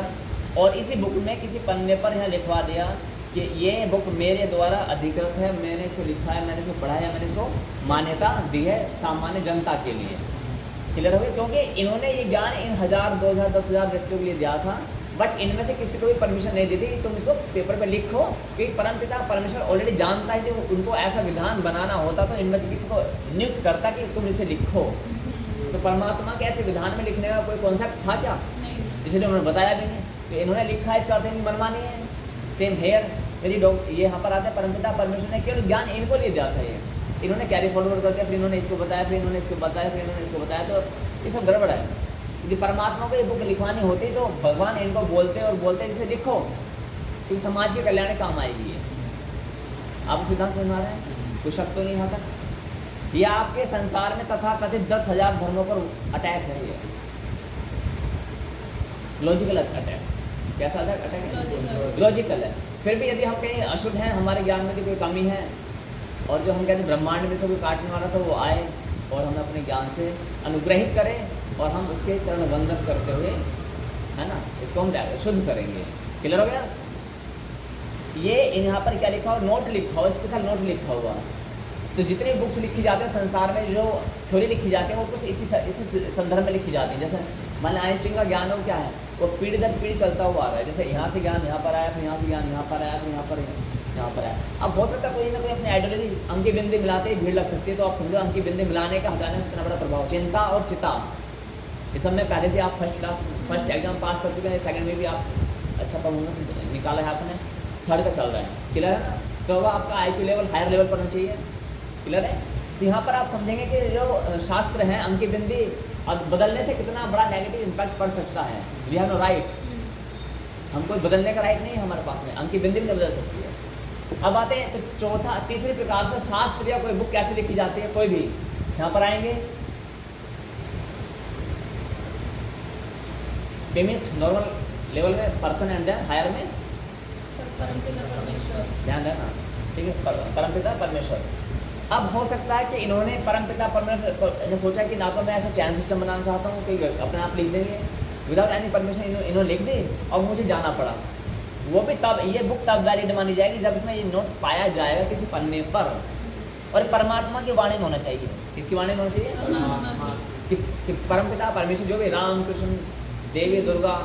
और इसी बुक में किसी पन्ने पर यहाँ लिखवा दिया कि ये बुक मेरे द्वारा अधिकृत है, मैंने इसको लिखा है, मैंने इसको पढ़ा है, मैंने इसको मान्यता दी है सामान्य जनता के लिए। क्लियर हो गया? क्योंकि इन्होंने ये ज्ञान इन 1000, 2000, 10,000 व्यक्तियों के लिए दिया था, बट इनमें से किसी को भी परमिशन नहीं दी थी कि तुम इसको पेपर पे लिखो, क्योंकि परमपिता परमेश्वर ऑलरेडी जानता है कि उनको ऐसा विधान बनाना होता तो इनमें से किसी को नियुक्त करता कि तुम इसे लिखो। तो परमात्मा के ऐसे विधान में लिखने का कोई कॉन्सेप्ट था क्या? नहीं। इसलिए उन्होंने बताया भी नहीं। तो इन्होंने लिखा, इसका अर्थ नहीं मनमानी है। सेम हेयर, यदि ये यहाँ पर आते हैं, परमपिता परमेश्वर ने केवल ज्ञान इनको लिए दिया था, ये इन्होंने कैरी फॉरवर्ड कर दिया, फिर इन्होंने इसको बताया, फिर इन्होंने इसको बताया, फिर इन्होंने इसको बताया, तो ये सब गड़बड़ है। यदि परमात्मा को ये बुक लिखवानी होती तो भगवान इनको बोलते और बोलते इसे लिखो, क्योंकि समाज के कल्याण काम आएगी ये। आप सिद्धांत समझ रहे हैं? कोई शक तो नहीं यहाँ तक? ये आपके संसार में तथा कथित 10,000 धर्मों पर अटैक है, ये लॉजिकल अटैक। कैसा अटैक है? लॉजिकल है। फिर भी यदि हम कहीं अशुद्ध हैं, हमारे ज्ञान में कोई कमी है, और जो हम कहते हैं ब्रह्मांड में से कोई काटने वाला था वो आए और हमें अपने ज्ञान से अनुग्रहित करें, और हम उसके चरण वंदन करते हुए, है ना, इसको हम शुद्ध करेंगे। क्लियर हो गया? ये यहाँ पर क्या लिखा हो, नोट लिखा हो, स्पेशल नोट लिखा हुआ। तो जितनी बुक्स लिखी जाती है संसार में, जो थ्योरी लिखी जाती है, वो कुछ इसी संदर्भ में लिखी जाती है। जैसे मान लीजिए आइंस्टीन का ज्ञान हो क्या है, वो पीढ़ी दर पीढ़ी चलता हुआ आ रहा है। जैसे यहाँ से ज्ञान यहाँ पर आया, फिर यहाँ से ज्ञान यहाँ पर आया, फिर यहाँ पर आया। अब हो सकता है कोई ना कोई अपनी आइडियोलॉजी अंकी बिंदी मिलाते ही भीड़ लग सकती है, तो आप समझो अंकी बिंदी मिलाने का हटाने में कितना बड़ा प्रभाव। चिंता और चिता, इस सब में पहले से आप फर्स्ट एग्जाम पास कर चुके हैं, सेकंड में भी आप अच्छा परफॉर्मेंस निकाला है आपने, थर्ड का चल रहा है। क्लियर है ना? तो अब आपका IQ लेवल हायर लेवल पर होना चाहिए। क्लियर है? तो यहाँ पर आप समझेंगे कि जो शास्त्र हैं, अंकी बिंदी और बदलने से कितना बड़ा नेगेटिव इम्पैक्ट पड़ सकता है। वी हैव नो राइट, हम कोई बदलने का राइट नहीं है हमारे पास में, अंकी बिंदी भी नहीं बदल सकती है। अब आते हैं तो तीसरे प्रकार से शास्त्र या कोई बुक कैसे लिखी जाती है, कोई भी यहाँ पर आएंगे। मीन्स नॉर्मल लेवल में पर्सन एंड हायर में परमपिता परमेश्वर। ध्यान देना, ठीक है, परमपिता परमेश्वर। अब हो सकता है कि इन्होंने परमपिता परमेश्वर ने सोचा कि ना तो मैं ऐसा चैन सिस्टम बनाना चाहता हूँ कि अपने आप लिख देंगे विदाउट एनी परमिशन, इन्होंने लिख दी और मुझे जाना पड़ा। वो भी तब, ये बुक तब वैलिड मानी जाएगी जब इसमें ये नोट पाया जाएगा किसी पन्ने पर, और परमात्मा की वाणी में होना चाहिए। किसकी वाणी में होना चाहिए? कि परमपिता परमेश्वर, जो भी राम कृष्ण देवी दुर्गा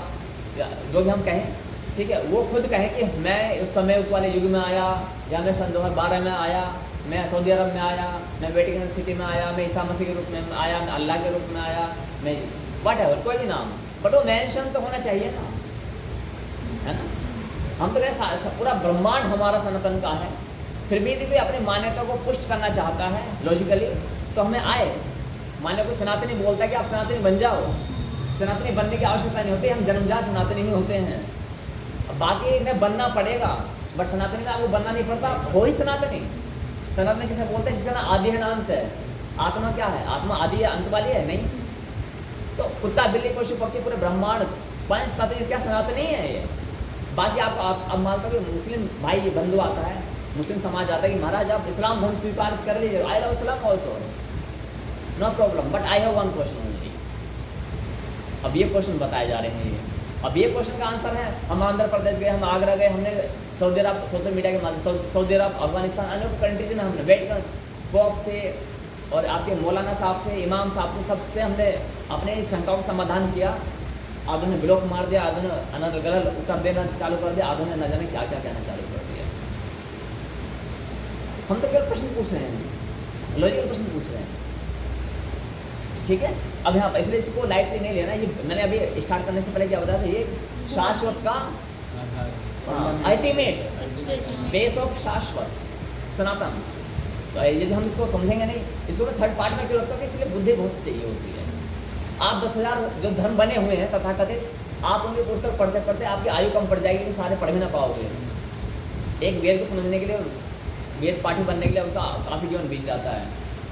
जो भी हम कहें, ठीक है, वो खुद कहें कि मैं उस समय उस वाले युग में आया, या मैं सन 2012 में आया, मैं सऊदी अरब में आया, मैं वेटिकन सिटी में आया, मैं ईसा मसीह के रूप में आया, मैं अल्लाह के रूप में आया, मैं वट एवर कोई भी नाम, बट वो मेंशन तो होना चाहिए ना, है ना। हम तो कहें पूरा ब्रह्मांड हमारा सनातन का है, फिर भी यदि कोई अपनी मान्यता को पुष्ट करना चाहता है लॉजिकली, तो हमें आए। मान लो कोई सनातनी बोलता है कि आप सनातनी बन जाओ, सनातनी बनने की आवश्यकता नहीं होती, हम जन्मजात सनातनी ही होते हैं। अब बाकी में बनना पड़ेगा, बट सनातनी में आपको बनना नहीं पड़ता, हो ही सनातनी। सनातनी किसे बोलते हैं? जिसका ना आदि है ना अंत है। आत्मा क्या है? आत्मा आदि है, अंत वाली है? नहीं। तो कुत्ता बिल्ली पशु पक्षी पूरे ब्रह्मांड पंच तत्व क्या सनातन नहीं है ये? बाकी आप अब मानते हो कि मुस्लिम भाई बंधु आता है, मुस्लिम समाज आता है कि महाराज आप इस्लाम धर्म स्वीकार कर लीजिए, I love Islam also, no problem, but I have one question only. अब ये क्वेश्चन बताए जा रहे हैं ये। अब ये क्वेश्चन का आंसर है, हम आंध्र प्रदेश गए, हम आगरा गए, हमने सऊदी अरब सोशल मीडिया के माध्यम सऊदी अरब, अफगानिस्तान, अन्य कंट्रीज में हमने बैठ कर पॉप से और आपके मौलाना साहब से, इमाम साहब से, सबसे हमने अपने शंकाओं का समाधान किया। आधों ने ब्लॉक मार दिया, आधों ने अनर्गल उत्तर देना चालू कर दिया, आधों ने न जाने क्या क्या कहना चालू कर दिया। हम तो केवल प्रश्न पूछ रहे हैं, लॉजिकल प्रश्न पूछ रहे हैं, ठीक है। अब यहाँ पर इसलिए इसको लाइटली नहीं लेना। ये मैंने अभी स्टार्ट करने से पहले क्या बताया था, ये शाश्वत का अल्टीमेट बेस ऑफ शाश्वत सनातन। तो यदि हम इसको समझेंगे नहीं, इसको मैं थर्ड पार्ट में क्यों रखता हूँ कि इसलिए बुद्धि बहुत चाहिए होती है। आप 10,000 जो धर्म बने हुए हैं तथाकथित, आप उनके पुस्तक पढ़ते पढ़ते आपकी आयु कम पड़ जाएगी, सारे पढ़ भी ना पाओगे। एक वेद को समझने के लिए, वेद पाठी बनने के लिए उनका काफ़ी जीवन बीत जाता है।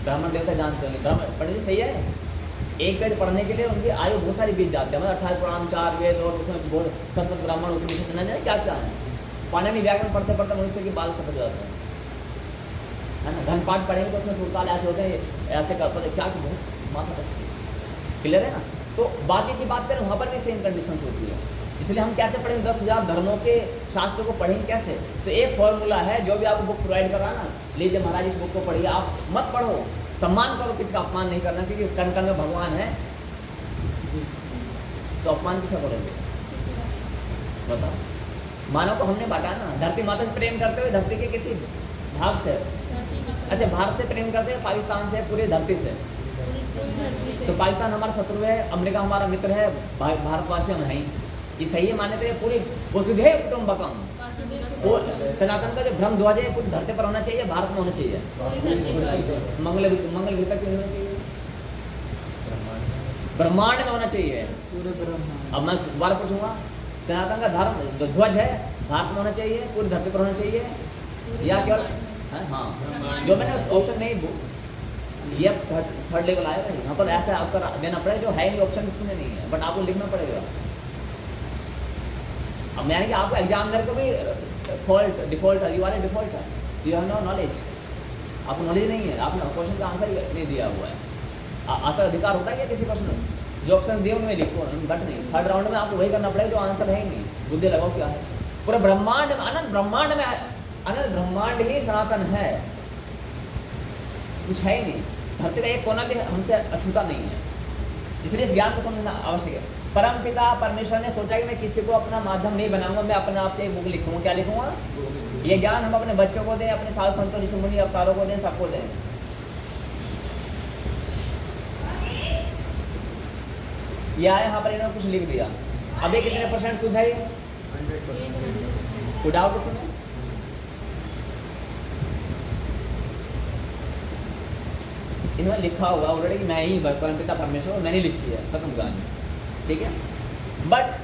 ब्राह्मण देवता जानते होंगे, ब्राह्मण पंडित सही है, एक वेद पढ़ने के लिए उनकी आयु बहुत सारी बीत जाती है। मतलब 28 पुराण, 4 वेद और उसमें बहुत संत ब्राह्मण उपनिषद न जाने क्या क्या है। पाणिनि व्याकरण पढ़ते पढ़ते मनुष्य के बाल सफेद जाते हैं, है ना। घन पाठ पढ़ेंगे तो उसमें सुरताल ऐसे होते हैं, ऐसे करते क्या कि बहुत माथा बच्ची, क्लियर है ना। तो बाकी की बात करें, वहाँ पर भी सेम कंडीशन होती है। इसलिए हम कैसे पढ़ेंगे, 10,000 धर्मों के शास्त्र को पढ़ेंगे कैसे? तो एक फॉर्मूला है, जो भी आपको बुक प्रोवाइड कर रहा है ना, लीजिए महाराज इस बुक को पढ़िए, आप मत पढ़ो, सम्मान करो, किसी का अपमान नहीं करना, क्योंकि कण कण में भगवान है, तो अपमान किसका करोगे बताओ। मानव को हमने बांटा ना, धरती माता से प्रेम करते हुए धरती के किसी भाग से, अच्छा भारत से प्रेम करते हुए पाकिस्तान से, पूरी धरती से। तो पाकिस्तान हमारा शत्रु है, अमेरिका हमारा मित्र है, भारतवासी हम हैं, ये सही है मान्यता है। पूरी वसुधैव कुटुंबकम, वो सनातन का जो भ्रम ध्वज है पूरी धरती पर होना चाहिए, भारत में होना चाहिए। मंगल ग्रह क्यों होना चाहिए? ब्रह्मांड में होना चाहिए पूरे ब्रह्मांड। अब मैं दोबारा पूछूंगा, सनातन का धर्म जो ध्वज है भारत में होना चाहिए, पूरी धरती पर होना चाहिए, या केवल हाँ? जो मैंने ऑप्शन नहीं, ये थर्ड लेवल आएगा, यहाँ पर ऐसा आपका देना पड़ेगा जो है नहीं, ऑप्शन इसमें नहीं है, बट आपको लिखना पड़ेगा। अब यानी कि आपको एग्जामिनर को भी default you are a default है, यू हैव नो नॉलेज, आपको नॉलेज नहीं है, आपने क्वेश्चन का आंसर नहीं दिया हुआ है। आज तक अधिकार होता है क्या किसी क्वेश्चन में? जो ऑप्शन दिए उनमें लिखो, बट नहीं, थर्ड राउंड में आपको वही करना पड़ेगा जो आंसर है ही नहीं। बुद्धि लगाओ क्या है, पूरे ब्रह्मांड में, अनंत ब्रह्मांड में, अनंत ब्रह्मांड ही सनातन है, कुछ है ही नहीं। धरती का एक कोना भी हमसे अछूता नहीं है, इसलिए इस ज्ञान को समझना आवश्यक है। परम पिता परमेश्वर ने सोचा कि मैं किसी को अपना माध्यम नहीं बनाऊंगा, मैं अपने आप से एक बुक लिखूंगा। क्या लिखूंगा? ये ज्ञान हम अपने बच्चों को दें, अपने साधु संतों ऋषि मुनि अवतारों को दें, सबको दें। यह यहाँ पर इन्होंने कुछ लिख दिया। अभी कितने % शुद्ध है? 100%। कोई डाउट इसमें? इसमें लिखा हुआ ऑलरेडी कि मैं ही परमपिता परमेश्वर, मैंने लिखी है, खत्म कहानी, ठीक है। बट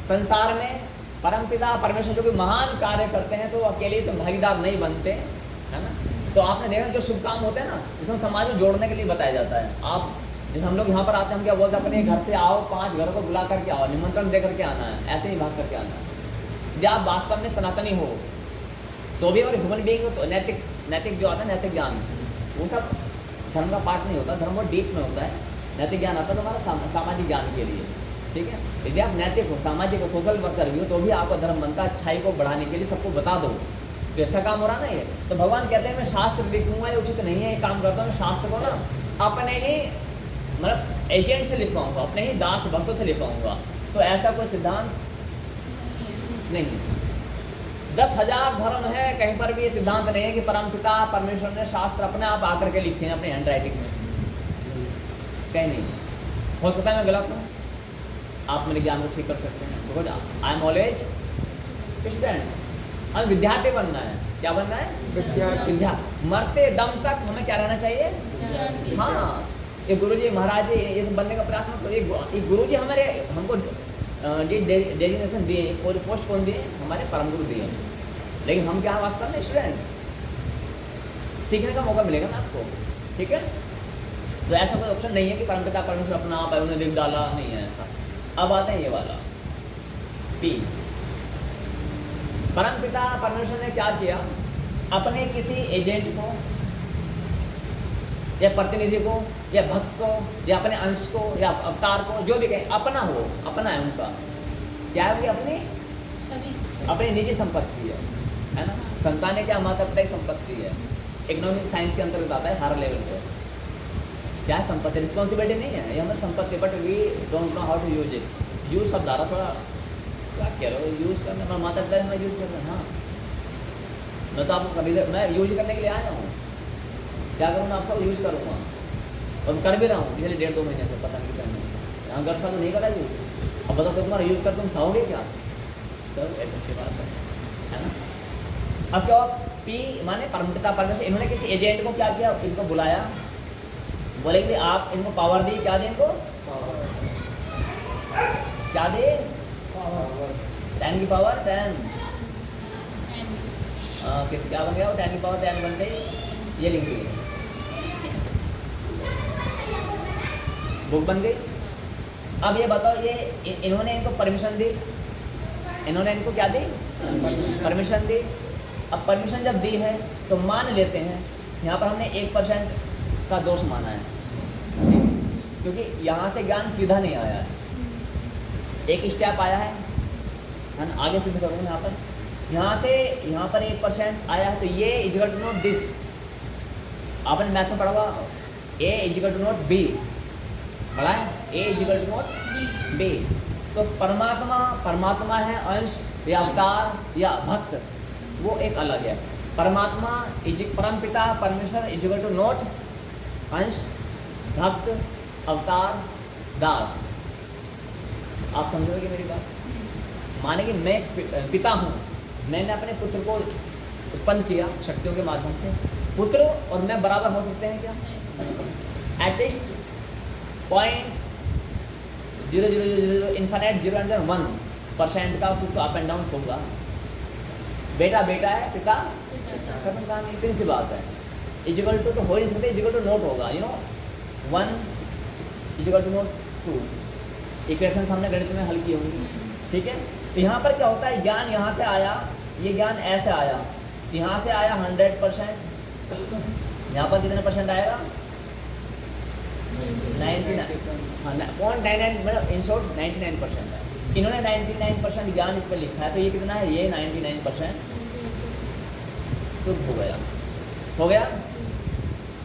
संसार में परमपिता परमेश्वर जो कि महान कार्य करते हैं, तो अकेले इसमें भागीदार नहीं बनते, है ना। तो आपने देखा जो शुभ काम होते हैं ना, उसमें समाज को जोड़ने के लिए बताया जाता है। आप जैसे हम लोग यहाँ पर आते हैं, हम क्या बोलते हैं, अपने घर से आओ, 5 घरों को बुला करके आओ, निमंत्रण दे करके आना है, ऐसे ही भाग करके आना है। यदि आप वास्तव में सनातनी हो तो भी, और ह्यूमन बीइंग हो तो नैतिक जो आता है, नैतिक ज्ञान, वो सब धर्म का पार्ट नहीं होता, धर्म बहुत डीप में होता है। नैतिक ज्ञान आता है तुम्हारा सामाजिक ज्ञान के लिए, ठीक है। यदि आप नैतिक हो, सामाजिक हो, सोशल वर्कर भी हो, तो भी आपका धर्म बनता है अच्छाई को बढ़ाने के लिए, सबको बता दो तो अच्छा काम हो रहा ना ये। तो भगवान कहते हैं मैं शास्त्र लिखूंगा, ये उचित नहीं है, ये काम करता हूँ मैं शास्त्र को ना अपने ही मतलब एजेंट से लिखवाऊंगा, अपने ही दास भक्तों से लिखवाऊंगा। तो ऐसा कोई सिद्धांत नहीं है। 10,000 धर्म है, कहीं पर भी ये सिद्धांत नहीं है कि परमपिता परमेश्वर ने शास्त्र अपने आप आकर के लिखे हैं अपने हैंड राइटिंग में, कहीं नहीं। हो सकता है मैं गलत हूँ, आप मेरे ज्ञान को ठीक कर सकते हैं, because I am always student. हमें विद्यार्थी बनना है। क्या बनना है? विद्या। मरते दम तक हमें क्या रहना चाहिए? हाँ, ये गुरुजी महाराज जी ये सब बनने का प्रयास मत करो। ये गुरुजी हमारे हमको डेजिग्नेशन दिए, और पोस्ट कौन दिए? हमारे परम गुरु दिए। लेकिन हम क्या वास्तव में स्टूडेंट, सीखने का मौका मिलेगा ना आपको, ठीक है। तो ऐसा कोई ऑप्शन नहीं है कि परमपिता परमेश्वर अपना आप है उन्हें लिख डाला, नहीं है ऐसा। अब आते हैं ये वाला पी। परमपिता परमेश्वर ने क्या किया, अपने किसी एजेंट को या प्रतिनिधि को या भक्त को या अपने अंश को या अवतार को, जो भी कहें, अपना हो, अपना है उनका, क्या है, अपनी छवि अपनी निजी संपत्ति है ना। संतान है क्या, माता पिता की संपत्ति है। इकोनॉमिक साइंस के अंतर्गत आता है हर लेवल पे। क्या है, संपत्ति, रिस्पॉन्सिबिलिटी नहीं है, ये हमारी संपत्ति, but we don't know how to use it. Use शब्द आ रहा थोड़ा, क्या कह रहे हो, यूज करना, मैं माता पिता मैं यूज कर रहा हूँ। हाँ, मैं तो आपको कभी, मैं यूज करने के लिए आया हूँ, क्या करूँ मैं आपको यूज करूँगा, और मैं कर भी रहा हूँ पिछले 1.5-2 महीने से, पता नहीं कितने महीने। यहाँ घर साल तो नहीं करा यूज, अब बताओ तो तुम्हारा यूज कर तुम सहोगे क्या, सर एक अच्छी बात है ना। अब क्या, पी माने परमपिता परमेश्वर, इन्होंने किसी एजेंट को क्या किया, इनको बुलाया, बोले कि आप इनको पावर दी, क्या दें इनको, क्या दे, 10 की पावर 10, क्या बन गया वो, 10 की पावर 10 बन गई, ये लिख दी, बुक बन गई। अब ये बताओ, ये इन्होंने इनको परमिशन दी, इन्होंने इनको क्या दी, परमिशन दी। अब परमिशन जब दी है तो मान लेते हैं यहाँ पर हमने 1% का दोष माना है, क्योंकि यहाँ से ज्ञान सीधा नहीं आया है, एक स्टेप आया है ना, आगे सिद्ध करूँगा यहाँ पर। यहाँ पर 1% आया है, तो ये इक्वल टू नोट दिस, आपने मैथ में पढ़ा होगा, ए इक्वल टू नोट बी, पढ़ा है, ए इक्वल टू नोट बी। तो परमात्मा है अंश या अवतार या भक्त, वो एक अलग है। परमात्मा परमपिता परमेश्वर इक्वल टू नोट अंश, भक्त, अवतार, दास। आप समझोगे मेरी बात। माने कि मैं पिता हूँ, मैंने अपने पुत्र को उत्पन्न किया शक्तियों के माध्यम से, पुत्र और मैं बराबर हो सकते हैं क्या, एटलीस्ट 0.0000 इन्फिनिट 0.1% का कुछ तो अप एंड डाउन होगा। बेटा बेटा है, पिता खत्म कहानी, इतनी सी बात है। इक्वल टू तो हो ही नहीं सकते, इक्वल टू नोट होगा, 1 इक्वल टू नोट 2, इक्वेशन हमने गणित में हल की होंगी, ठीक है। तो यहाँ पर क्या होता है, ज्ञान यहाँ से आया, ये ज्ञान ऐसे आया, यहाँ से आया 100%, यहाँ पर कितने परसेंट आएगा, 99, हाँ 0.99, मतलब इन शॉर्ट 99% है। इन्होंने 99% ज्ञान इस पर लिखा है, तो ये कितना है, ये 99% शुद्ध हो गया,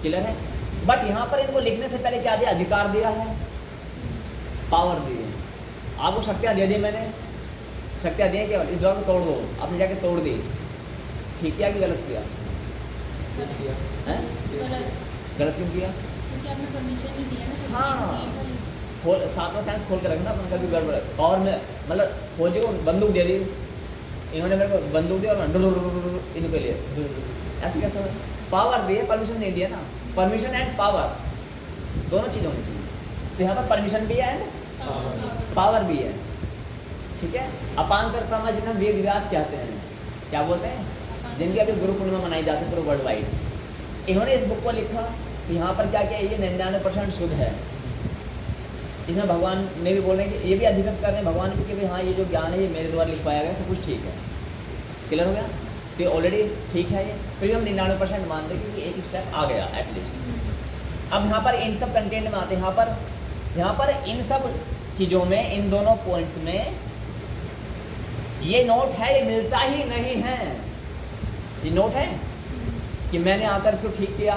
क्लियर है। बट यहाँ पर इनको लिखने से पहले क्या दिया, अधिकार दिया है, पावर दी है, आपको शक्तियाँ दे दी मैंने, शक्तियाँ दी केवल इस द्वार को तोड़ दो, आपने जाके तोड़ दी, ठीक किया कि गलत किया, गलत क्यों किया, क्योंकि आपने परमिशन नहीं दिया ना। हाँ, खोल, सातवां साइंस खोल के रखना, अपना कभी गड़बड़। और मैं मतलब फौजी को बंदूक दे दी, इन्होंने मेरे को बंदूक दी और इनके लिए ऐसे कैसे, पावर दी है, परमिशन नहीं दिया ना। परमिशन एंड पावर दोनों चीज़ होनी चाहिए, तो यहाँ पर परमिशन भी है एंड पावर भी है, ठीक है। अपांतरता में जिन्हें वेद व्यास कहते हैं, क्या बोलते हैं, जिनकी अभी गुरु पूर्णिमा मनाई जाती है पूरे वर्ल्ड वाइड, इन्होंने इस बुक को लिखा। तो यहाँ पर क्या क्या, ये 99% शुद्ध है। इसमें भगवान ने भी बोल रहे हैं कि ये भी अधिकृत कर रहे हैं भगवान को कि भाई हाँ, ये जो ज्ञान है ये मेरे द्वारा लिखवाया गया, सब कुछ ठीक है, क्लियर हो गया। तो ये ऑलरेडी ठीक है, ये फिर भी हम 99% मानते हैं क्योंकि एक स्टेप आ गया एटलीस्ट। अब यहाँ पर इन सब कंटेंट में आते हैं, यहाँ पर इन सब चीज़ों में, इन दोनों पॉइंट्स में ये नोट है, ये मिलता ही नहीं है। ये नोट है कि मैंने आकर इसको ठीक किया,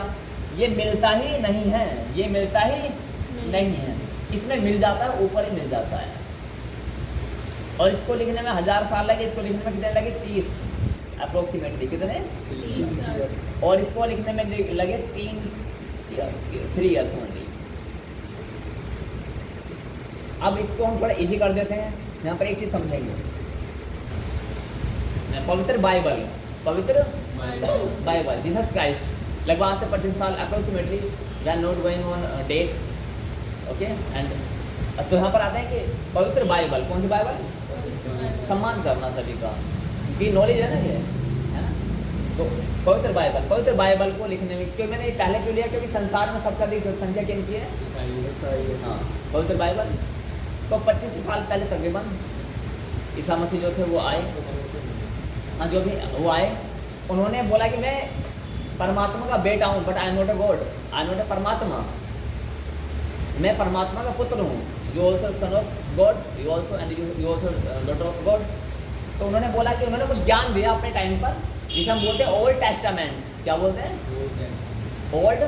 ये मिलता ही नहीं है, ये मिलता ही नहीं है। इसमें मिल जाता है, ऊपर ही मिल जाता है। और इसको लिखने में 1000 साल लगे, इसको लिखने में कितने लगे, 30 अप्रोक्सीमेटली, कितने, और इसको लिखने में लगे 3 ईयर्स ओनली। अब इसको हम थोड़ा इजी कर देते हैं, यहाँ पर एक चीज़ समझेंगे। पवित्र बाइबल, जीसस क्राइस्ट, लगभग आज से 25 साल approximately, we are not going on date, okay. And तो यहाँ पर आते हैं कि पवित्र बाइबल, कौन सी बाइबल, सम्मान करना सभी का, कि नॉलेज है ना, ये है ना। तो पवित्र बाइबल को लिखने में क्यों मैंने ये पहले क्यों लिया, क्योंकि संसार में सबसे अधिक संख्या किनकी है? हाँ, पवित्र बाइबल। तो 2500 साल पहले तकरीबन ईसा मसीह जो थे वो आए, हाँ जो भी वो आए, उन्होंने बोला कि मैं परमात्मा का बेटा हूँ, but I am not a God, I am not a परमात्मा, मैं परमात्मा का पुत्र हूँ। You also son of God, you also daughter of God. तो उन्होंने बोला कि उन्होंने कुछ ज्ञान दिया अपने टाइम पर, जिसे हम बोलते हैं ओल्ड टेस्टामेंट। क्या बोलते हैं? ओल्ड।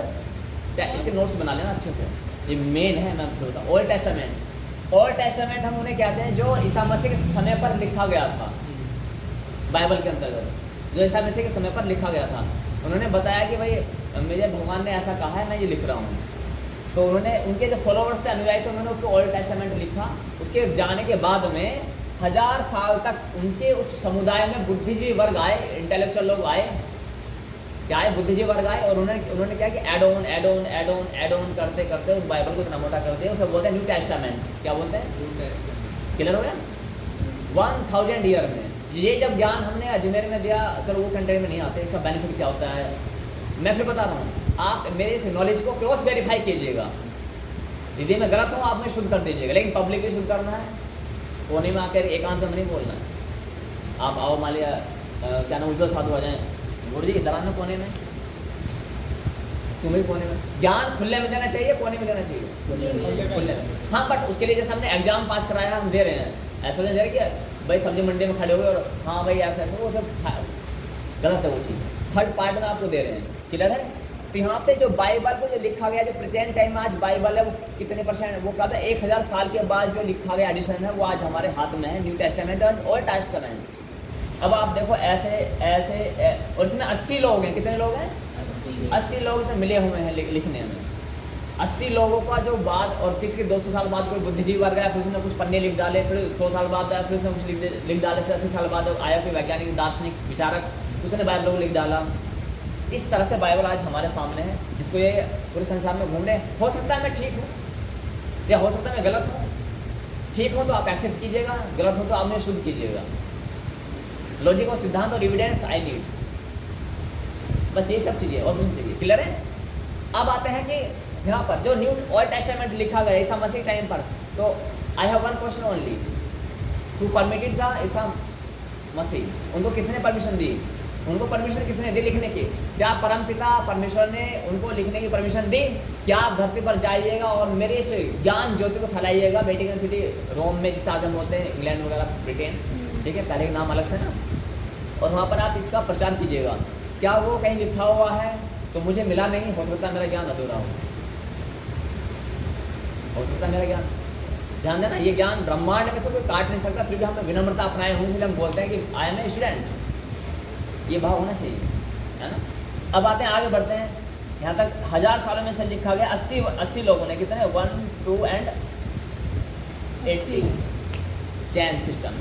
इसके नोट्स बना लेना अच्छे से, ये मेन है, मैं बोलता हूँ ओल्ड टेस्टामेंट। ओल्ड टेस्टामेंट हम उन्हें कहते हैं जो ईसा मसीह के समय पर लिखा गया था, बाइबल के अंतर्गत जो ईसा मसीह के समय पर लिखा गया था। उन्होंने बताया कि भाई मेरे भगवान ने ऐसा कहा है, मैं ये लिख रहा हूँ। तो उन्होंने, उनके जो फॉलोअर्स थे, अनुयायी थे, उन्होंने उसको ओल्ड टेस्टामेंट लिखा। उसके जाने के बाद में 1000 साल तक उनके उस समुदाय में बुद्धिजीवी वर्ग आए, इंटेलेक्चुअल लोग आए, क्या आए? बुद्धिजीवी वर्ग आए। और उन्होंने क्या कि एड ऑन करते करते उस बाइबल को इतना मोटा करते हैं, उसे बोलते हैं न्यू टेस्टामेंट। क्या बोलते हैं? क्लियर हो गया? 1000 ईयर में ये जब ज्ञान हमने अजमेर में दिया, चलो वो कंटेंट में नहीं आते, इसका बेनिफिट क्या होता है मैं फिर बता रहा हूँ। आप मेरे इस नॉलेज को क्रॉस वेरीफाई कीजिएगा, यदि मैं गलत हूँ आप मुझे शुद्ध कर दीजिएगा, लेकिन पब्लिक भी शुद्ध करना है, कोने में आकर एकांत में नहीं बोलना है। आप आओ मान लिया क्या नाम उज्जवल साधु आ जाए, बोल जी इधर आना कोने में, तुम्हें कोने में ज्ञान खुले में देना चाहिए, कोने में देना चाहिए? खुले में। हाँ, बट उसके लिए जैसे हमने एग्जाम पास कराया, हम दे रहे हैं, ऐसा नहीं दे रहे कि भाई सब्जी मंडी में खड़े हुए और हाँ भाई ऐसा है, वो सब गलत है वो चीज़। थर्ड पार्ट में आपको दे रहे हैं, क्लियर है? तो यहाँ पे जो बाइबल को जो लिखा गया, जो प्रेजेंट टाइम में आज बाइबल है, वो कितने %, वो कहते हैं 1000 साल के बाद जो लिखा गया एडिशन है वो आज हमारे हाथ में है, न्यू टेस्टामेंट और ओल्ड टेस्टामेंट। अब आप देखो ऐसे और इसमें 80 लोग हैं, कितने लोग हैं? 80 लोग से मिले हुए हैं लिखने में। 80 लोगों का जो बाद, और किसी 200 साल बाद कोई बुद्धिजीवी वर्ग आया, फिर उसने कुछ पन्ने लिख डाले, फिर 100 साल बाद आया, फिर उसने कुछ लिख डाले, फिर 80 साल बाद आया कोई वैज्ञानिक, दार्शनिक, विचारक, उसने बाइबल को लिख डाला। इस तरह से बाइबल आज हमारे सामने है, जिसको ये पूरे संसार में घूम रहे हैं। हो सकता है मैं ठीक हूँ या हो सकता है मैं गलत हूँ। ठीक हूँ तो आप एक्सेप्ट कीजिएगा, गलत हो तो आप मुझे शुद्ध कीजिएगा। लॉजिक और सिद्धांत और एविडेंस आई नीड, बस ये सब चीज़ें और कुछ चाहिए। क्लियर है? अब आते हैं कि यहाँ पर जो न्यू ओल्ड टेस्टामेंट लिखा गया ईसा मसीह टाइम पर, तो I have one question only, who permitted the Isa Masih? उनको किसने परमिशन दी? उनको परमिशन किसने दी लिखने की? क्या परमपिता परमेश्वर ने उनको लिखने की परमिशन दी? क्या आप धरती पर जाइएगा और मेरे इस ज्ञान ज्योति को फैलाइएगा, वेटिकन सिटी रोम में जिसे आज हम होते हैं, इंग्लैंड वगैरह, ब्रिटेन, ठीक है, पहले के नाम अलग थे ना, और वहाँ पर आप इसका प्रचार कीजिएगा। क्या वो कहीं लिखा हुआ है? तो मुझे मिला नहीं, हो सकता है मेरा ज्ञान अधूरा हो सकता है मेरा ज्ञान। ध्यान देना, ये ज्ञान ब्रह्मांड में से कोई काट नहीं सकता, फिर भी हमने विनम्रता अपनाए हुए, इसलिए हम बोलते हैं कि आई एम ए स्टूडेंट। ये भाव होना चाहिए, है ना? अब आते हैं, आगे बढ़ते हैं। यहाँ तक 1000 सालों में से लिखा गया 80 लोगों ने, कितने? 1, 2 and 80 चैन सिस्टम।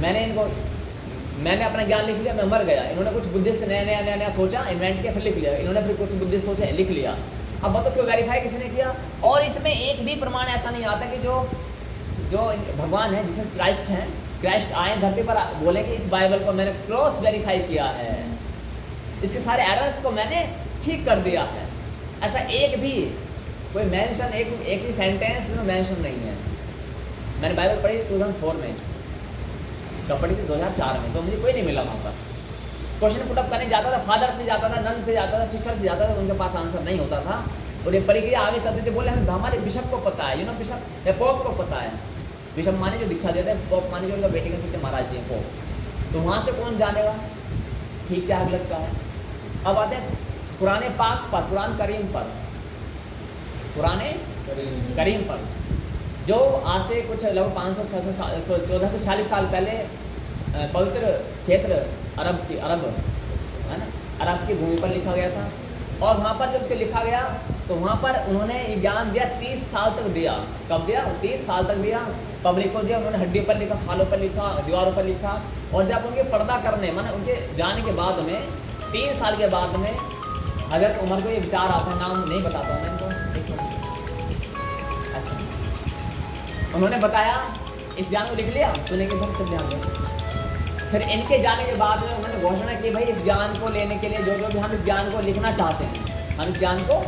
मैंने अपना ज्ञान लिख लिया, मैं मर गया। इन्होंने कुछ बुद्धि से नया सोचा, इन्वेंट किया, फिर लिख लिया। इन्होंने फिर कुछ बुद्धि से सोचा, लिख लिया। अब बताओ उसको वेरीफाई किसने किया? और इसमें एक भी प्रमाण ऐसा नहीं आता कि जो भगवान है, जिसे क्राइस्ट हैं, क्राइस्ट आए धरती पर, बोले कि इस बाइबल को मैंने क्रॉस वेरीफाई किया है, इसके सारे एरर्स को मैंने ठीक कर दिया है। ऐसा एक भी कोई मेंशन, एक भी सेंटेंस में मेंशन नहीं है। मैंने बाइबल पढ़ी 2004 में, कब पढ़ी थी? 2004 में। तो मुझे कोई नहीं मिला वहाँ पर। क्वेश्चन पुटअप करने जाता था, फादर से जाता था, नन से जाता था, सिस्टर से जाता था, उनके पास आंसर नहीं होता था। और ये प्रक्रिया आगे चलती थी, बोले हमारे बिशप को पता है, बिशप या पोप को पता है। बिशप माने जो दीक्षा देते हैं, पोप माने जो उनका वेटिकन सिटी महाराज जी पोप। तो वहाँ से कौन जानेगा ठीक क्या है गलत का है? अब आते हैं कुरान पाक पर, कुरान करीम पर, कुरान करीम पर, जो आज से कुछ लगभग 1446 साल पहले पवित्र क्षेत्र अरब है ना, अरब की भूमि पर लिखा गया था। और वहाँ पर जब उसके लिखा गया तो वहाँ पर उन्होंने ये ज्ञान दिया, 30 साल तक दिया। कब दिया? 30 साल तक दिया, पब्लिक को दिया। उन्होंने हड्डी पर लिखा, खालों पर लिखा, दीवारों पर लिखा। और जब उनके पर्दा करने, माने उनके जाने के बाद में 3 साल के बाद में अगर उमर को ये विचार आता है, नाम नहीं बताता हूँ मैं इनको, अच्छा, उन्होंने बताया, इस ज्ञान को लिख लिया, सुनेंगे बहुत सब ध्यान दें। फिर इनके जाने के बाद में उन्होंने घोषणा की भाई इस ज्ञान को लेने के लिए जो जो भी हम इस ज्ञान को लिखना चाहते हैं, हम इस ज्ञान को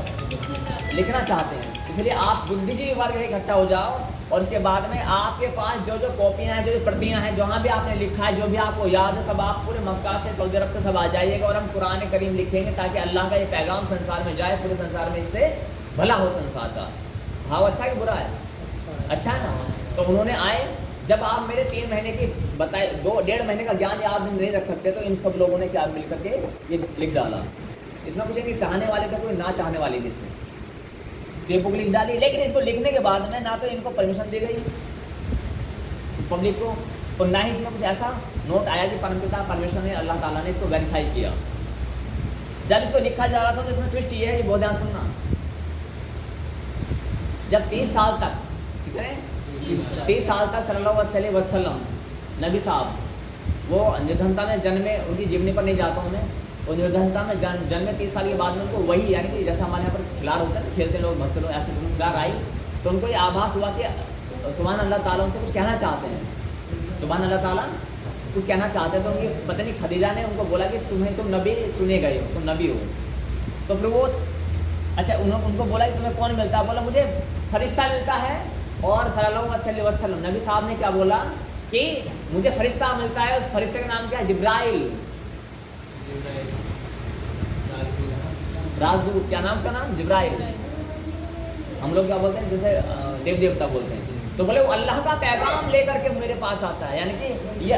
लिखना चाहते हैं, इसलिए आप बुद्धिजीवी वर्ग इकट्ठा हो जाओ और उसके बाद में आपके पास जो जो कॉपियाँ हैं, जो जो प्रतियाँ हैं, जहाँ भी आपने लिखा है, जो भी आपको याद है, सब आप पूरे मक्का से सऊदी अरब से सब आ जाइएगा और हम कुरान करीम लिखेंगे ताकि अल्लाह का ये पैगाम संसार में जाए, पूरे संसार में इससे भला हो संसार का। हाँ अच्छा है कि बुरा है? अच्छा है ना। तो उन्होंने आए, जब आप मेरे 3 महीने की बताए 2-1.5 महीने का ज्ञान आप नहीं रख सकते, तो इन सब लोगों ने क्या मिल करके ये लिख डाला। इसमें कुछ नहीं, चाहने वाले थे, कोई ना चाहने वाले भी थे, ये बुक लिख डाली। लेकिन इसको लिखने के बाद में ना तो इनको परमिशन दी गई इस पब्लिक को, और ना ही इसमें कुछ ऐसा नोट आया कि परमपिता परमेश्वर ने, अल्लाह ताला ने इसको वेरीफाई किया। जब इसको लिखा जा रहा था तो इसमें ट्विस्ट ये है, ये बहुत ध्यान सुनना। जब 30 साल तक, कितने 30 साल तक सल्लल्लाहु अलैहि वसल्लम नबी साहब वो निर्धनता में जन्मे, उनकी जीवनी पर नहीं जाता हूँ मैं, और निर्धनता में जन्मे 30 साल के बाद में उनको वही, यानी कि जैसा हमारे यहाँ पर खिलाड़ होता है, खेलते लोग, भक्त लोग, ऐसे खिलाड़ आई तो उनको ये आभास हुआ कि सुभान अल्लाह ताला उनसे कुछ कहना चाहते हैं, सुभान अल्लाह ताला कुछ कहना चाहते हैं। तो उनकी पत्नी खदीजा ने उनको बोला कि तुम नबी चुने गए हो, तुम नबी हो। तो फिर वो अच्छा उनको बोला कि तुम्हें कौन मिलता है? बोला मुझे फरिश्ता मिलता है। और सल्लल्लाहु अलैहि वसल्लम नबी साहब ने क्या बोला कि मुझे फरिश्ता मिलता है, उस फरिश्ते का नाम क्या है? जिब्राइल, राजदूत। क्या नाम उसका नाम? जिब्राइल। हम लोग क्या बोलते हैं, जैसे देव देवता बोलते हैं। तो बोले वो अल्लाह का पैगाम लेकर के मेरे पास आता है, यानी कि ये